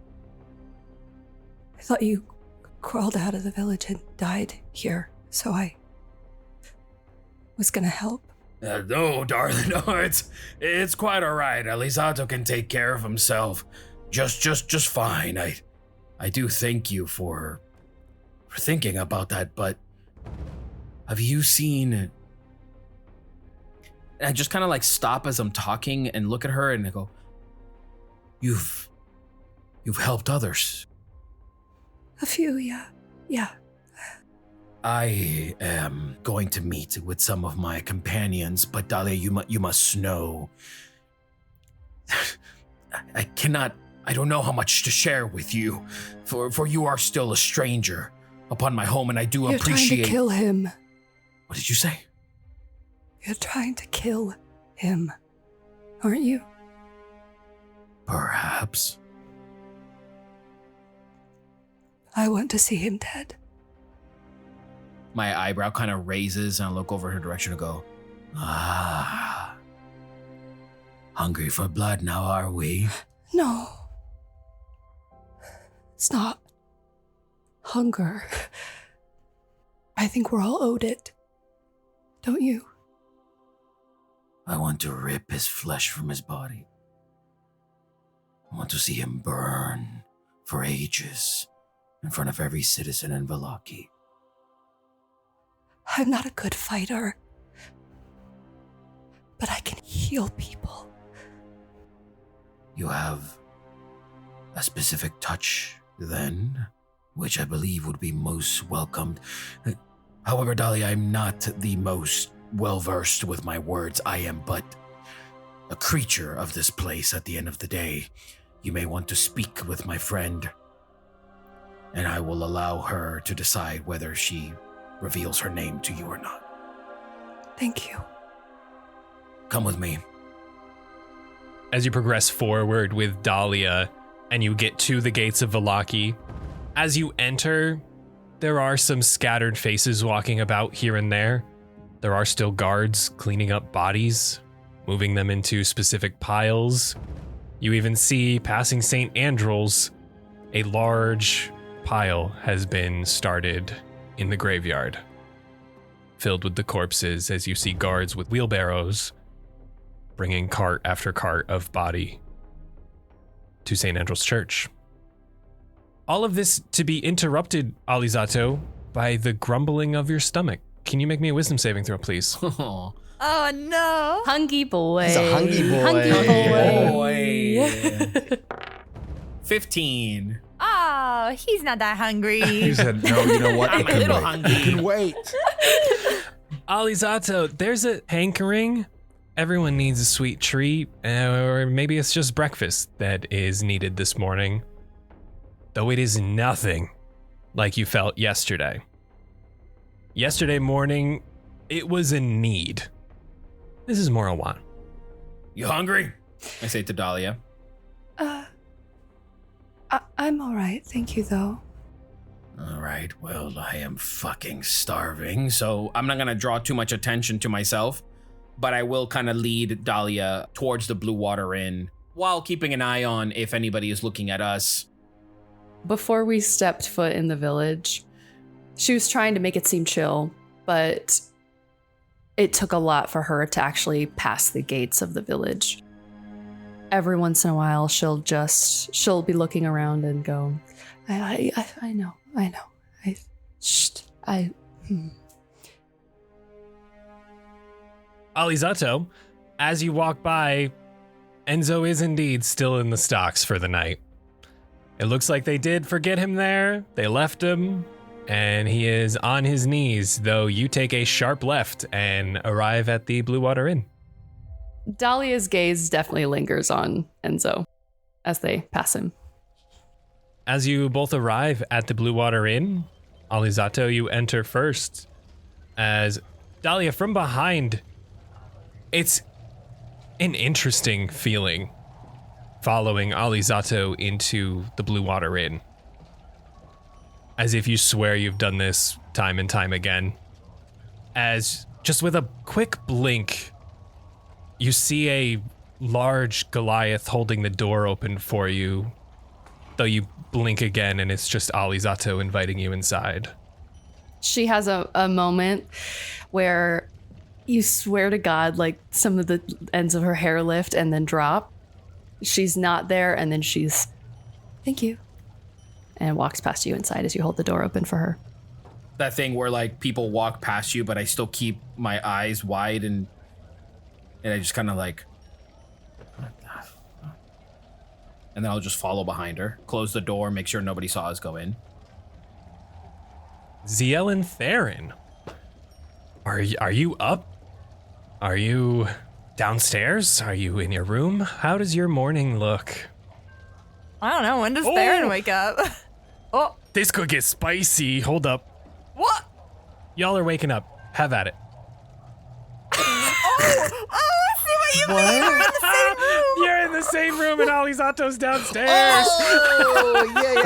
I thought you crawled out of the village and died here, so I was gonna help. No, darling, no, it's quite all right. Alizzato can take care of himself just fine. I do thank you for thinking about that, but have you seen... And I just kind of like stop as I'm talking and look at her and I go, You've helped others. A few, yeah. I am going to meet with some of my companions, but Dahlia, you must know. I don't know how much to share with you, for you are still a stranger upon my home, and I do appreciate... You're trying to kill him. What did you say? You're trying to kill him, aren't you? Perhaps. I want to see him dead. My eyebrow kind of raises, and I look over her direction and go, hungry for blood now, are we? No. It's not hunger. I think we're all owed it. Don't you? I want to rip his flesh from his body. I want to see him burn for ages in front of every citizen in Vallaki. I'm not a good fighter, but I can heal people. You have a specific touch, then, which I believe would be most welcomed. However, Dahlia, I'm not the most well-versed with my words. I am but a creature of this place at the end of the day. You may want to speak with my friend, and I will allow her to decide whether she reveals her name to you or not. Thank you. Come with me. As you progress forward with Dahlia and you get to the gates of Vallaki, as you enter, there are some scattered faces walking about here and there. There are still guards cleaning up bodies, moving them into specific piles. You even see, passing St. Andrew's, a large pile has been started in the graveyard, filled with the corpses as you see guards with wheelbarrows bringing cart after cart of body to St. Andrew's Church. All of this to be interrupted, Alizzato, by the grumbling of your stomach. Can you make me a wisdom saving throw, please? Oh no. Hungry boy. He's a hungry boy. Hungry boy. 15. Oh, he's not that hungry. He said, no, you know what? I'm It a can little wait. hungry. It can wait. Alizzato, there's a hankering. Everyone needs a sweet treat, or maybe it's just breakfast that is needed this morning. Though it is nothing like you felt yesterday. Yesterday morning, it was a need. This is more a want. You hungry? I say to Dahlia. I'm all right. Thank you, though. All right, well, I am fucking starving, so I'm not going to draw too much attention to myself, but I will kind of lead Dahlia towards the Blue Water Inn while keeping an eye on if anybody is looking at us. Before we stepped foot in the village, she was trying to make it seem chill, but it took a lot for her to actually pass the gates of the village. Every once in a while, she'll be looking around and go, I know. Alizzato, as you walk by, Enzo is indeed still in the stocks for the night. It looks like they did forget him there. They left him, and he is on his knees, though you take a sharp left and arrive at the Blue Water Inn. Dahlia's gaze definitely lingers on Enzo as they pass him. As you both arrive at the Blue Water Inn, Alizzato, you enter first. As Dahlia, from behind, it's an interesting feeling following Alizzato into the Blue Water Inn. As if you swear you've done this time and time again. As just with a quick blink, you see a large Goliath holding the door open for you, though you blink again and it's just Alizzato inviting you inside. She has a moment where you swear to God, like some of the ends of her hair lift and then drop. She's not there, and then she's, thank you, and walks past you inside as you hold the door open for her. That thing where like people walk past you, but I still keep my eyes wide and I just kind of like, and then I'll just follow behind her, close the door, make sure nobody saw us go in. Zielle and Theren, are you up? Are you downstairs? Are you in your room? How does your morning look? I don't know. When does Oh! Theren wake up? Oh, This could get spicy. Hold up. what? Y'all are waking up. Have at it. Oh, I see what you mean. We're in the same room. You're in the same room and Alizzato's downstairs. Oh, yeah.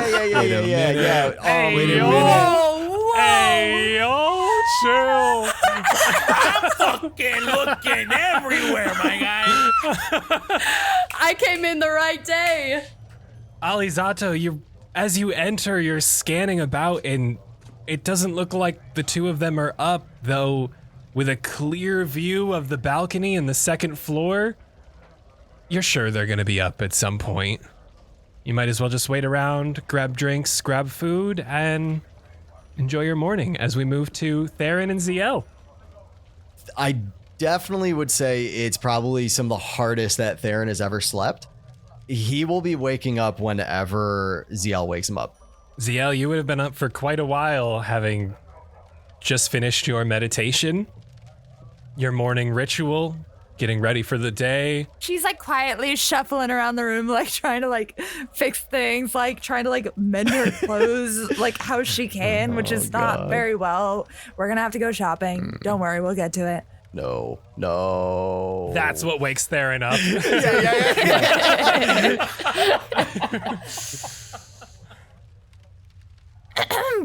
Hey, Wait a yo. minute. Oh, whoa. Hey, yo, chill. I'm fucking looking everywhere, my guy. I came in the right day. Alizzato, as you enter, you're scanning about, and it doesn't look like the two of them are up, though with a clear view of the balcony and the second floor, you're sure they're gonna be up at some point. You might as well just wait around, grab drinks, grab food, and enjoy your morning as we move to Theren and Zielle. I definitely would say it's probably some of the hardest that Theren has ever slept. He will be waking up whenever Zielle wakes him up. Zielle, you would have been up for quite a while, having just finished your meditation, your morning ritual, getting ready for the day. She's like quietly shuffling around the room, like trying to like fix things, like trying to like mend her clothes like how she can, which is not very well. We're gonna have to go shopping. Don't worry, we'll get to it. No. That's what wakes Theren up.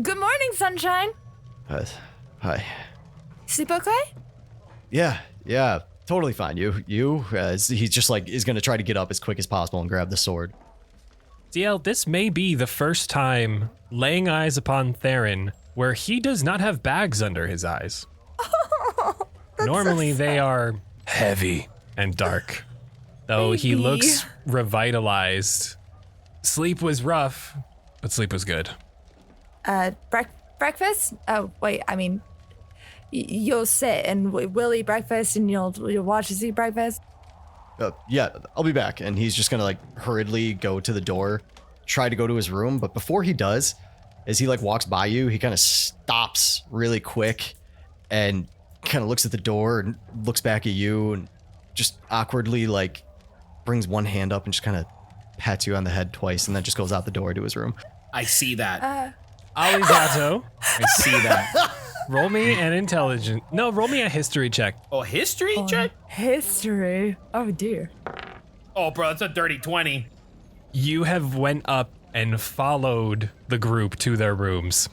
Good morning, sunshine. Hi. Sleep okay? Yeah, totally fine. You, he's just like, is gonna try to get up as quick as possible and grab the sword. Zielle, this may be the first time laying eyes upon Theren where he does not have bags under his eyes. Normally they are heavy and dark, though he Baby. looks revitalized. Sleep was rough, but sleep was good. Breakfast? Oh, wait, I mean, you'll sit and we'll eat breakfast and you'll watch us eat breakfast? Yeah, I'll be back. And he's just gonna like hurriedly go to the door, try to go to his room. But before he does, as he like walks by you, he kind of stops really quick and kind of looks at the door and looks back at you and just awkwardly like brings one hand up and just kind of pats you on the head twice and then just goes out the door to his room. I see that. Alizzato, I see that. roll me an intelligence. No, roll me a history check. Oh, history check? History. Oh, dear. Oh, bro, it's a dirty 20. You have went up and followed the group to their rooms.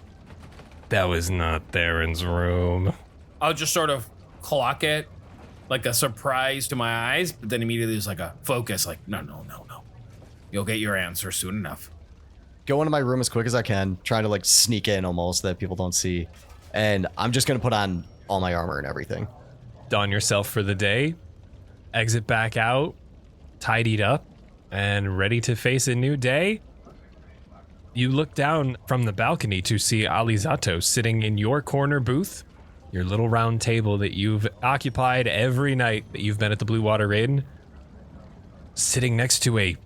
That was not Theren's room. I'll just sort of clock it like a surprise to my eyes, but then immediately there's like a focus, like, no. You'll get your answer soon enough. Go into my room as quick as I can, trying to like sneak in almost that people don't see. And I'm just gonna put on all my armor and everything. Don yourself for the day, exit back out, tidied up, and ready to face a new day. You look down from the balcony to see Alizzato sitting in your corner booth, your little round table that you've occupied every night that you've been at the Blue Water Inn, sitting next to a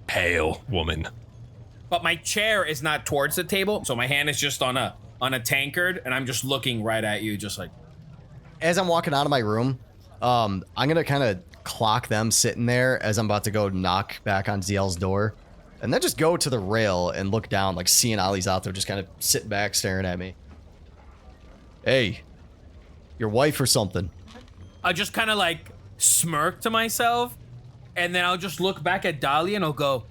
pale woman. But my chair is not towards the table, so my hand is just on a tankard, and I'm just looking right at you, just like. As I'm walking out of my room, I'm gonna kind of clock them sitting there as I'm about to go knock back on Zielle's door, and then just go to the rail and look down, like seeing Alizzato just kind of sit back staring at me. Hey, your wife or something? I'll just kind of like smirk to myself, and then I'll just look back at Dahlia and I'll go,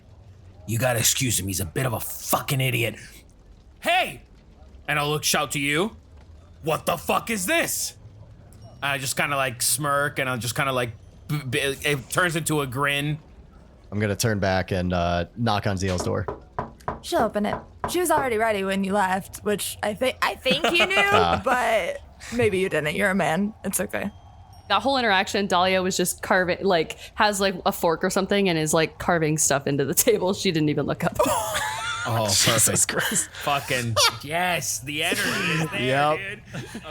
you gotta excuse him, he's a bit of a fucking idiot. Hey! And I'll shout to you, what the fuck is this? And I just kind of like smirk and I'll just kind of like, it turns into a grin. I'm gonna turn back and knock on Zielle's door. She'll open it. She was already ready when you left, which I think you knew, but maybe you didn't. You're a man. It's okay. That whole interaction, Dahlia was just carving, like, has like a fork or something and is like carving stuff into the table. She didn't even look up. Oh, Jesus Christ. Fucking yes, the energy is there, dude.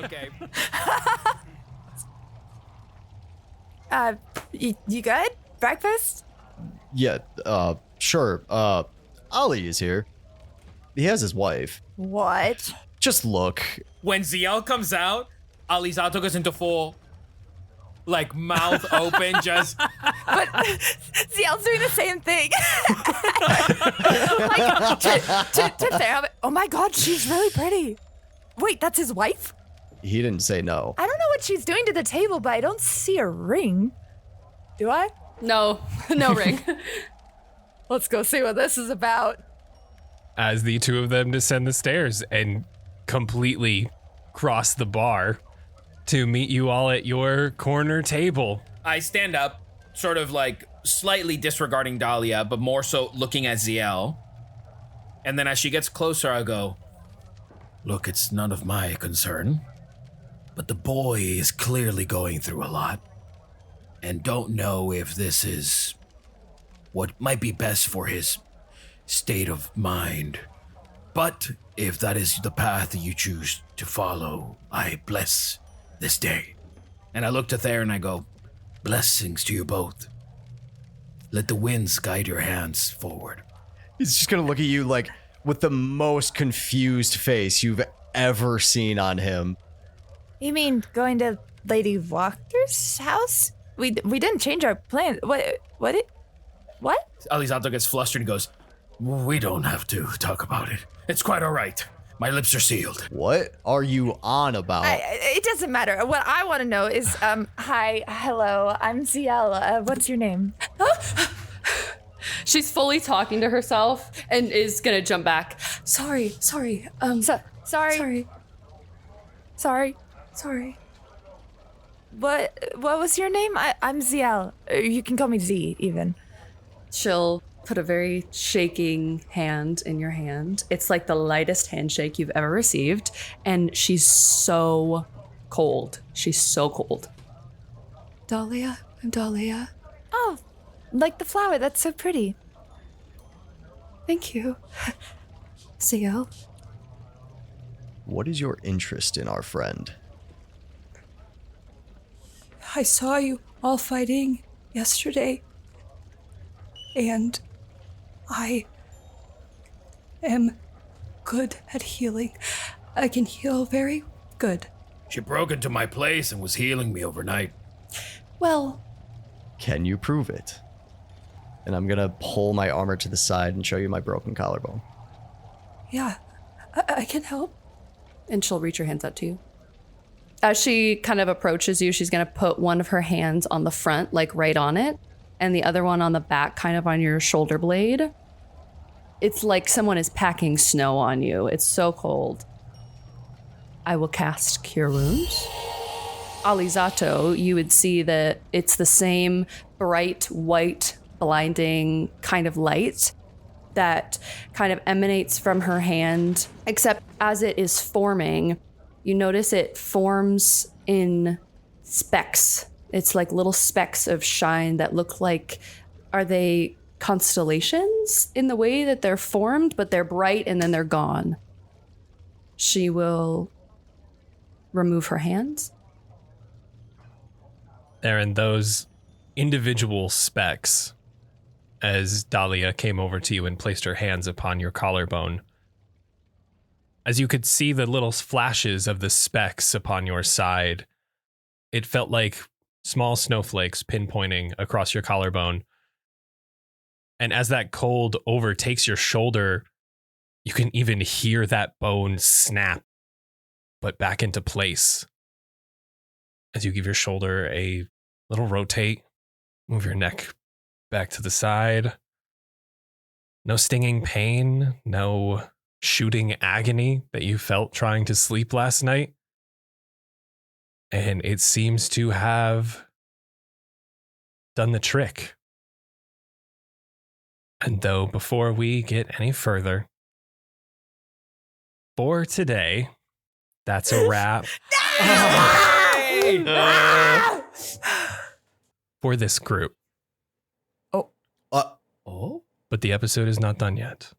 Okay. You good? Breakfast? Yeah, sure. Ollie is here. He has his wife. What? Just look. When Zielle comes out, Alizzato goes into full, like, mouth open, just. But Zielle's doing the same thing. Like, to Theren, oh my god, she's really pretty. Wait, that's his wife? He didn't say no. I don't know what she's doing to the table, but I don't see a ring. Do I? No ring. Let's go see what this is about. As the two of them descend the stairs and completely cross the bar to meet you all at your corner table. I stand up, sort of like slightly disregarding Dahlia, but more so looking at Zielle. And then as she gets closer, I go, look, it's none of my concern, but the boy is clearly going through a lot and don't know if this is what might be best for his state of mind. But if that is the path you choose to follow, I bless this day. And I look to Theren and I go, blessings to you both. Let the winds guide your hands forward. He's just gonna look at you like with the most confused face you've ever seen on him. You mean going to Lady Walker's house? We didn't change our plan. What? Alizzato gets flustered and goes, "We don't have to talk about it. It's quite all right. My lips are sealed." What are you on about? It doesn't matter. What I want to know is, hi, hello, I'm Zielle. What's your name? She's fully talking to herself and is gonna jump back. Sorry. Sorry. What was your name? I'm Zielle. You can call me Z, even. She'll put a very shaking hand in your hand. It's like the lightest handshake you've ever received. And she's so cold. She's so cold. Dahlia, I'm Dahlia. Oh, like the flower. That's so pretty. Thank you. Zielle. What is your interest in our friend? I saw you all fighting yesterday. And I am good at healing. I can heal very good. She broke into my place and was healing me overnight. Well, Can you prove it? And I'm gonna pull my armor to the side and show you my broken collarbone. yeah, I can help. And she'll reach her hands up to you. As she kind of approaches you, she's going to put one of her hands on the front, like right on it, and the other one on the back, kind of on your shoulder blade. It's like someone is packing snow on you. It's so cold. I will cast Cure Wounds. Alizzato, you would see that it's the same bright, white, blinding kind of light that kind of emanates from her hand, except as it is forming, you notice it forms in specks. It's like little specks of shine that look like, are they constellations in the way that they're formed, but they're bright and then they're gone. She will remove her hands. Theren, those individual specks, as Dahlia came over to you and placed her hands upon your collarbone, as you could see the little flashes of the specks upon your side, it felt like small snowflakes pinpointing across your collarbone. And as that cold overtakes your shoulder, you can even hear that bone snap, but back into place. As you give your shoulder a little rotate, move your neck back to the side. No stinging pain, no shooting agony that you felt trying to sleep last night. And it seems to have done the trick. And though before we get any further, for today, that's a wrap. For this group. But the episode is not done yet.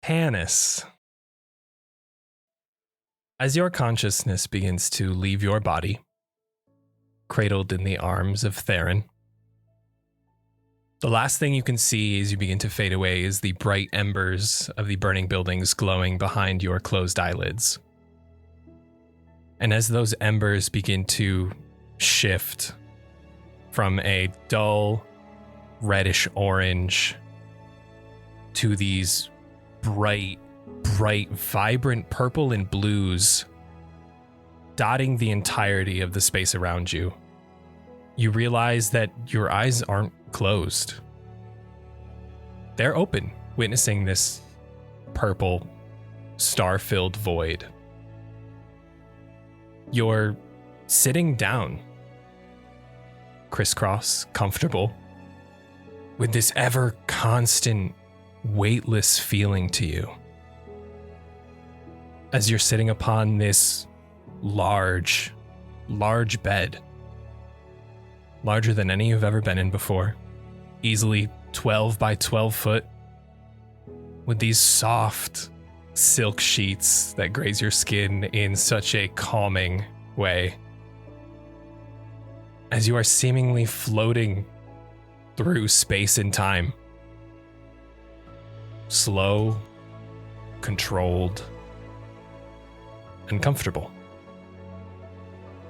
Tannis. As your consciousness begins to leave your body, cradled in the arms of Theren, the last thing you can see as you begin to fade away is the bright embers of the burning buildings glowing behind your closed eyelids. And as those embers begin to shift from a dull reddish orange to these bright, vibrant purple and blues dotting the entirety of the space around you, you realize that your eyes aren't closed. They're open, witnessing this purple, star-filled void. You're sitting down, crisscross, comfortable, with this ever constant, weightless feeling to you. As you're sitting upon this large bed, larger than any you've ever been in before, easily 12 by 12 foot, with these soft silk sheets that graze your skin in such a calming way. As you are seemingly floating through space and time, slow, controlled, and comfortable.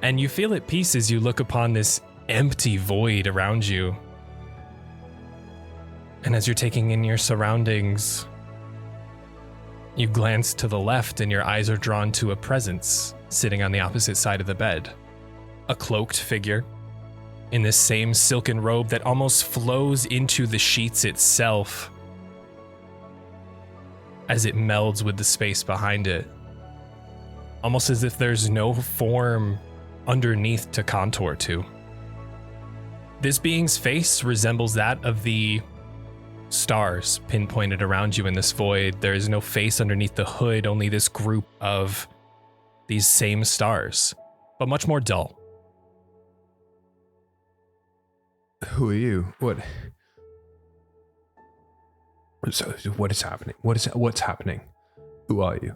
And you feel at peace as you look upon this empty void around you. And as you're taking in your surroundings, you glance to the left and your eyes are drawn to a presence sitting on the opposite side of the bed. A cloaked figure in this same silken robe that almost flows into the sheets itself as it melds with the space behind it. Almost as if there's no form underneath to contour to. This being's face resembles that of the stars pinpointed around you in this void. There is no face underneath the hood, only this group of these same stars, but much more dull. Who are you? What? So, what is happening? What's happening? Who are you?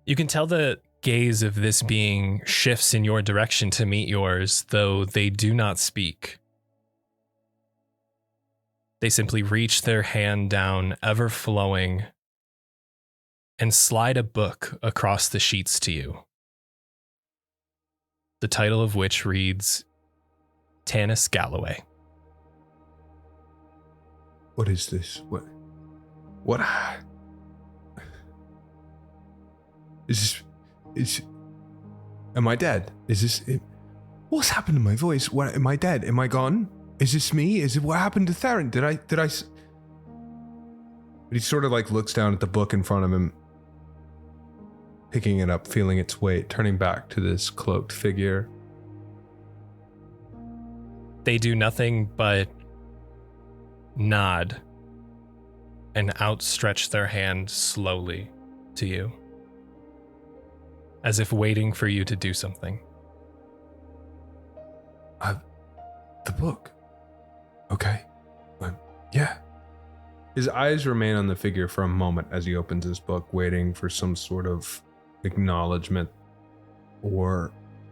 You can tell the gaze of this being shifts in your direction to meet yours, though they do not speak. They simply reach their hand down, ever flowing, and slide a book across the sheets to you. The title of which reads Tannis Galloway. What is this? What? Am I dead? What's happened to my voice? What, am I dead? Am I gone? Is this me? What happened to Theren? Did I? But he sort of like looks down at the book in front of him, picking it up, feeling its weight, turning back to this cloaked figure. They do nothing but nod and outstretch their hand slowly to you, as if waiting for you to do something. The book. Okay. Yeah. His eyes remain on the figure for a moment as he opens his book, waiting for some sort of acknowledgement or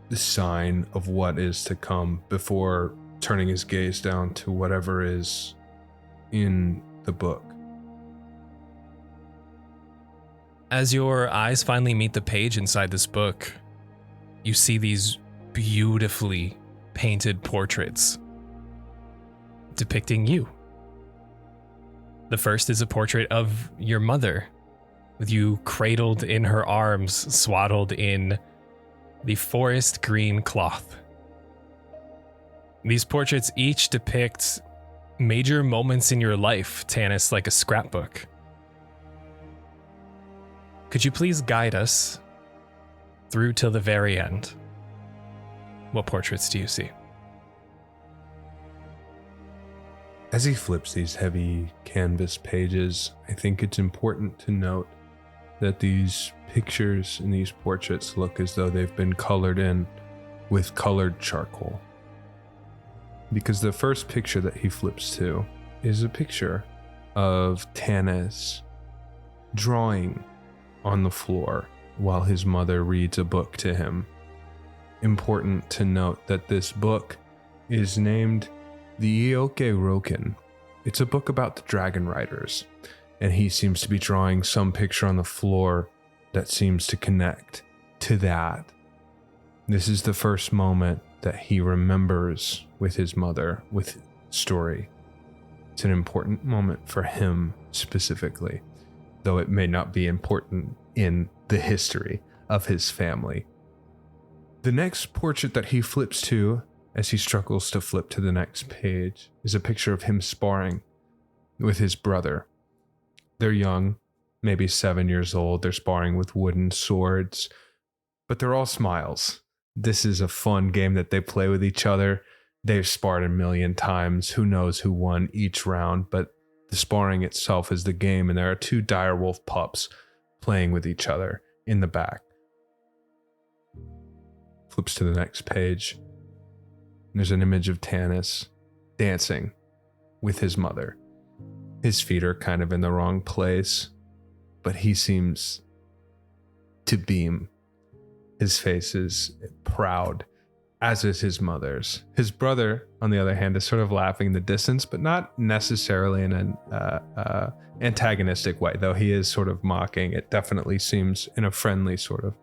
the sign of what is to come before turning his gaze down to whatever is in the book. As your eyes finally meet the page inside this book, you see these beautifully painted portraits depicting you. The first is a portrait of your mother, with you cradled in her arms, swaddled in the forest green cloth. These portraits each depict major moments in your life, Tannis, like a scrapbook. Could you please guide us through till the very end? What portraits do you see? As he flips these heavy canvas pages, I think it's important to note that these pictures and these portraits look as though they've been colored in with colored charcoal. Because the first picture that he flips to is a picture of Tannis drawing on the floor while his mother reads a book to him. Important to note that this book is named The Ioke Roken. It's a book about the dragon riders, and he seems to be drawing some picture on the floor that seems to connect to that. This is the first moment that he remembers with his mother, with story. It's an important moment for him specifically, though it may not be important in the history of his family. The next portrait that he flips to, as he struggles to flip to the next page, is a picture of him sparring with his brother. They're young, maybe 7 years old. They're sparring with wooden swords, but they're all smiles. This is a fun game that they play with each other. They've sparred a million times. Who knows who won each round, but the sparring itself is the game, and there are two direwolf pups playing with each other in the back. Flips to the next page. There's an image of Tannis dancing with his mother. His feet are kind of in the wrong place, but he seems to beam. His face is proud, as is his mother's. His brother, on the other hand, is sort of laughing in the distance, but not necessarily in an antagonistic way, though he is sort of mocking. It definitely seems in a friendly sort of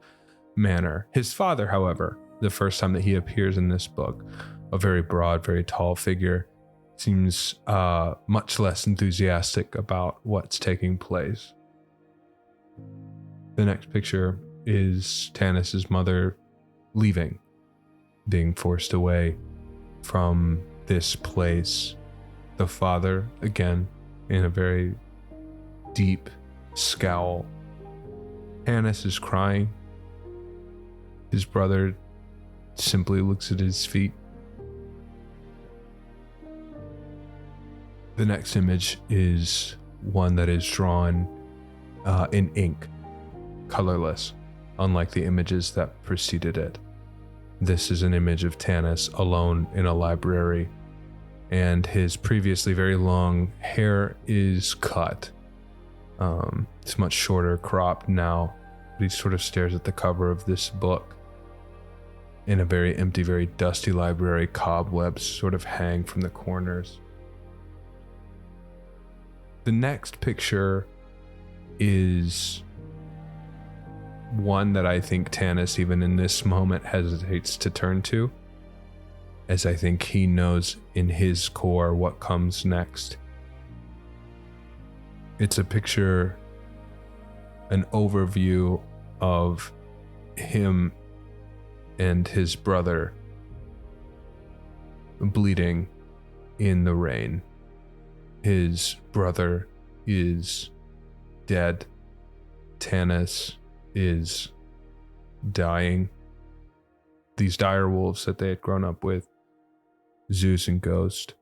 manner. His father, however, the first time that he appears in this book, a very broad, very tall figure, seems much less enthusiastic about what's taking place. The next picture is Tannis's mother leaving, being forced away from this place. The father, again, in a very deep scowl. Tannis is crying. His brother simply looks at his feet. The next image is one that is drawn in ink, colorless, unlike the images that preceded it. This is an image of Tannis alone in a library, and his previously very long hair is cut. It's much shorter, cropped now, but he sort of stares at the cover of this book. In a very empty, very dusty library, cobwebs sort of hang from the corners. The next picture is one that I think Tannis, even in this moment, hesitates to turn to, as I think he knows in his core what comes next. It's a picture, an overview of him and his brother bleeding in the rain. His brother is dead. Tannis is dying. These dire wolves that they had grown up with, Zeus and Ghost,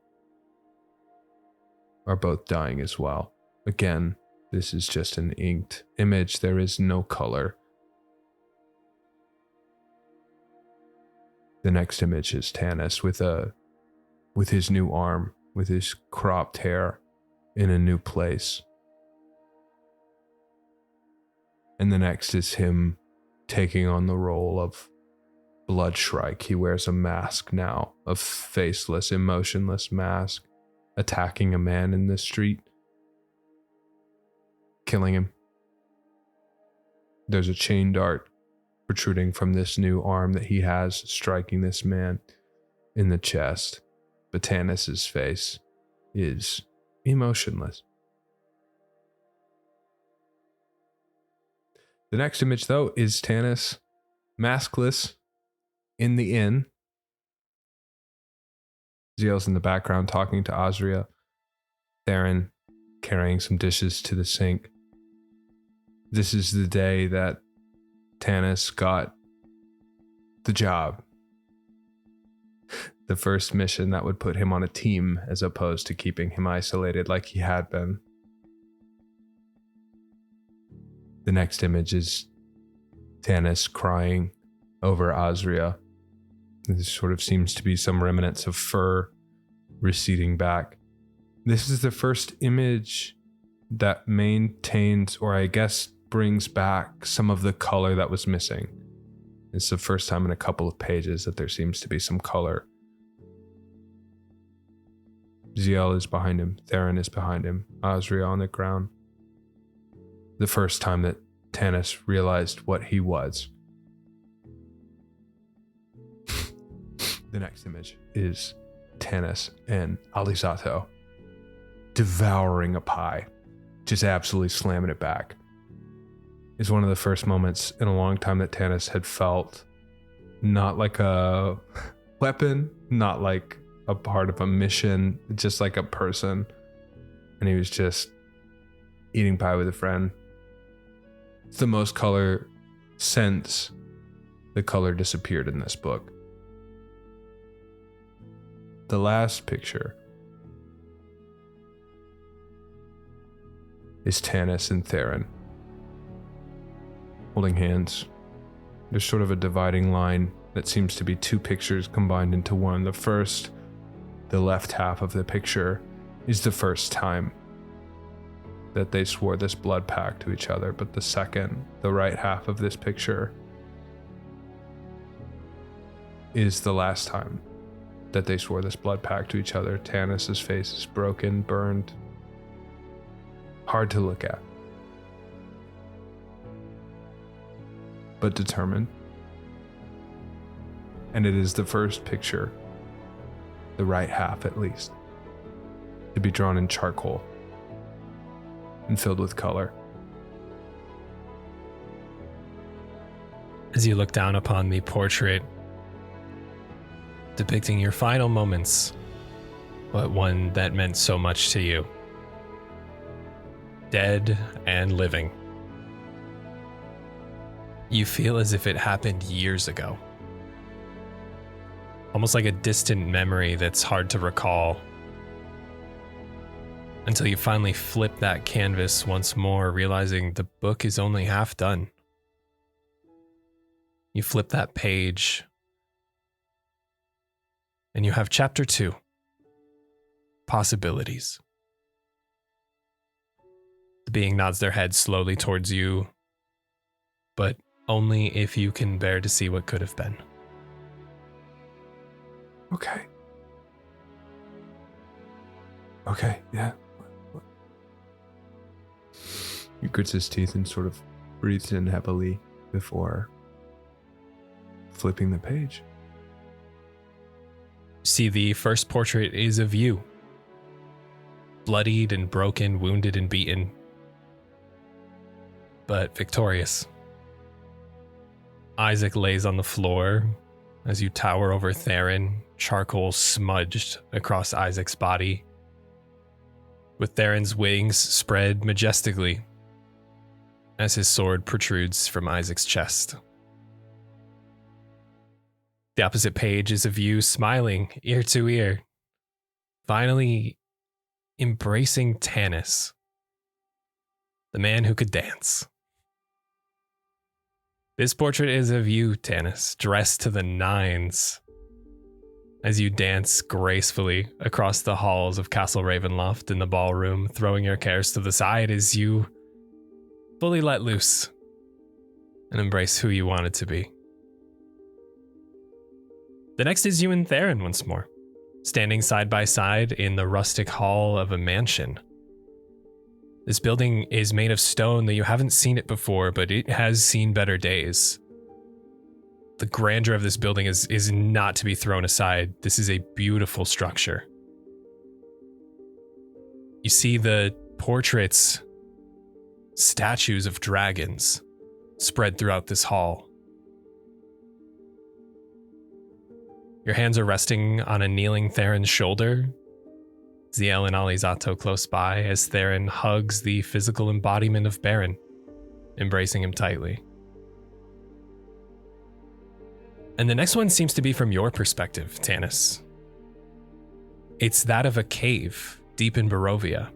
are both dying as well. Again, this is just an inked image. There is no color. The next image is Tannis with his new arm, with his cropped hair in a new place. And the next is him taking on the role of Blood Shrike. He wears a mask now, a faceless, emotionless mask, attacking a man in the street, killing him. There's a chain dart protruding from this new arm that he has, striking this man in the chest. But Tannis's face is emotionless. The next image, though, is Tannis maskless in the inn. Zielle's in the background talking to Azria. Theren carrying some dishes to the sink. This is the day that Tannis got the job. The first mission that would put him on a team as opposed to keeping him isolated like he had been. The next image is Tannis crying over Azria. There sort of seems to be some remnants of fur receding back. This is the first image that maintains, or I guess brings back, some of the color that was missing. It's the first time in a couple of pages that there seems to be some color. Zielle is behind him. Theren is behind him. Azria on the ground. The first time that Tannis realized what he was. The next image is Tannis and Alizzato devouring a pie, just absolutely slamming it back. It's one of the first moments in a long time that Tannis had felt not like a weapon, not like a part of a mission, just like a person. And he was just eating pie with a friend. It's the most color since the color disappeared in this book. The last picture is Tannis and Theren holding hands. There's sort of a dividing line that seems to be two pictures combined into one. The first, the left half of the picture, is the first time that they swore this blood pact to each other, but the second, the right half of this picture, is the last time that they swore this blood pact to each other. Tannis's face is broken, burned, hard to look at, but determined. and it is the first picture, the right half at least, to be drawn in charcoal and filled with color. As you look down upon the portrait depicting your final moments, but one that meant so much to you, dead and living, you feel as if it happened years ago. Almost like a distant memory that's hard to recall. Until you finally flip that canvas once more, realizing the book is only half done. You flip that page, and you have chapter 2, Possibilities. The being nods their head slowly towards you, but only if you can bear to see what could have been. Okay, yeah. He grits his teeth and sort of breathes in heavily before flipping the page. See, the first portrait is of you. Bloodied and broken, wounded and beaten, but victorious. Isaac lays on the floor as you tower over Theren, charcoal smudged across Isaac's body, with Theren's wings spread majestically as his sword protrudes from Isaac's chest. The opposite page is of you smiling ear to ear, finally embracing Tannis, the man who could dance. This portrait is of you, Tannis, dressed to the nines, as you dance gracefully across the halls of Castle Ravenloft in the ballroom, throwing your cares to the side as you fully let loose and embrace who you wanted to be. The next is you and Theren once more, standing side by side in the rustic hall of a mansion. This building is made of stone, though you haven't seen it before, but it has seen better days. The grandeur of this building is not to be thrown aside. This is a beautiful structure. You see the portraits, statues of dragons spread throughout this hall. Your hands are resting on a kneeling Theren's shoulder. Zielle and Alizzato close by as Theren hugs the physical embodiment of Baron, embracing him tightly. And the next one seems to be from your perspective, Tannis. It's that of a cave deep in Barovia.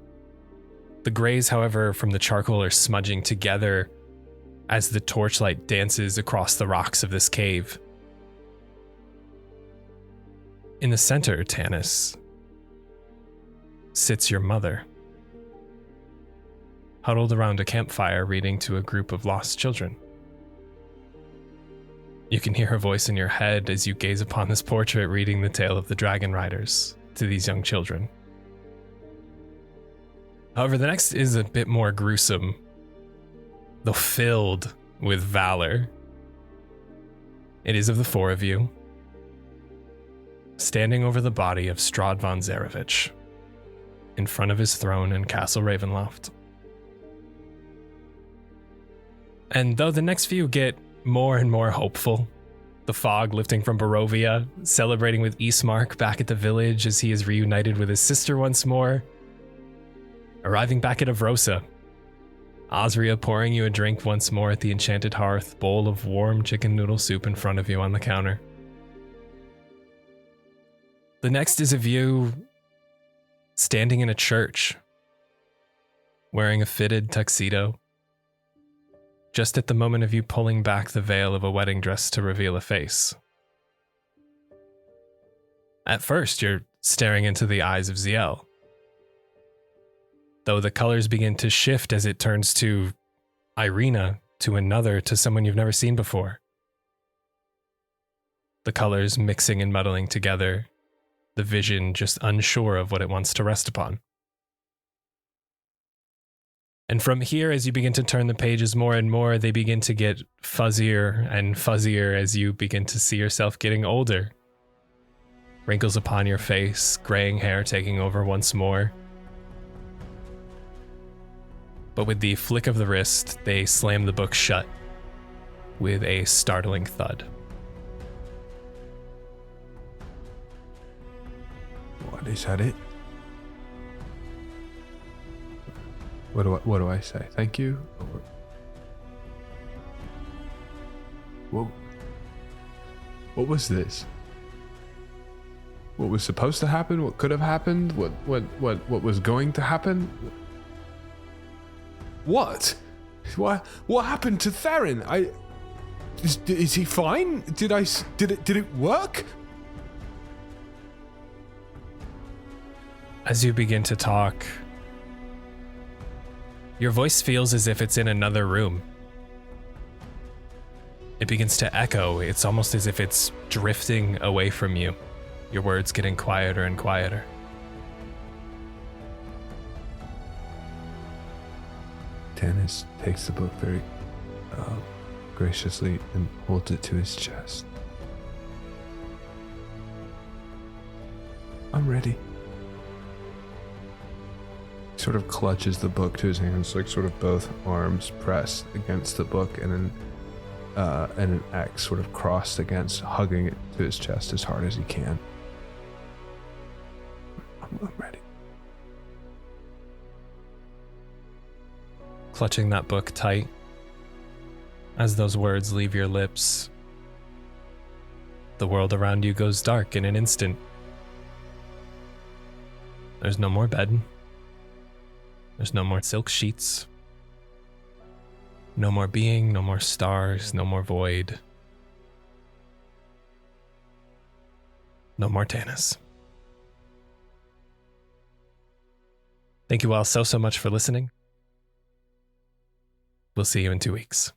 The grays, however, from the charcoal are smudging together as the torchlight dances across the rocks of this cave. In the center, Tannis, sits your mother, huddled around a campfire reading to a group of lost children. You can hear her voice in your head as you gaze upon this portrait reading the tale of the dragon riders to these young children. However, the next is a bit more gruesome, though filled with valor. It is of the four of you, standing over the body of Strahd von Zarevich, in front of his throne in Castle Ravenloft. And though the next few get more and more hopeful, the fog lifting from Barovia, celebrating with Ismark back at the village as he is reunited with his sister once more, arriving back at Avrosa, Osria pouring you a drink once more at the enchanted hearth, bowl of warm chicken noodle soup in front of you on the counter. The next is of you standing in a church, wearing a fitted tuxedo, just at the moment of you pulling back the veil of a wedding dress to reveal a face. At first, you're staring into the eyes of Zielle, though the colors begin to shift as it turns to Irina, to another, to someone you've never seen before. The colors mixing and muddling together, the vision just unsure of what it wants to rest upon. And from here, as you begin to turn the pages more and more, they begin to get fuzzier and fuzzier as you begin to see yourself getting older. Wrinkles upon your face, graying hair taking over once more. But with the flick of the wrist, they slam the book shut with a startling thud. What, is that it? What do I say? Thank you? What was this? What was supposed to happen? What could have happened? What was going to happen? What? What happened to Theren? Is he fine? Did it work? As you begin to talk, your voice feels as if it's in another room. It begins to echo. It's almost as if it's drifting away from you. Your words getting quieter and quieter. Tannis takes the book very graciously and holds it to his chest. I'm ready. Sort of clutches the book to his hands, like sort of both arms pressed against the book, and an X sort of crossed against, hugging it to his chest as hard as he can. I'm ready. Clutching that book tight, as those words leave your lips, the world around you goes dark in an instant. There's no more bed. There's no more silk sheets. No more being, no more stars, no more void. No more Tannis. Thank you all so much for listening. We'll see you in 2 weeks.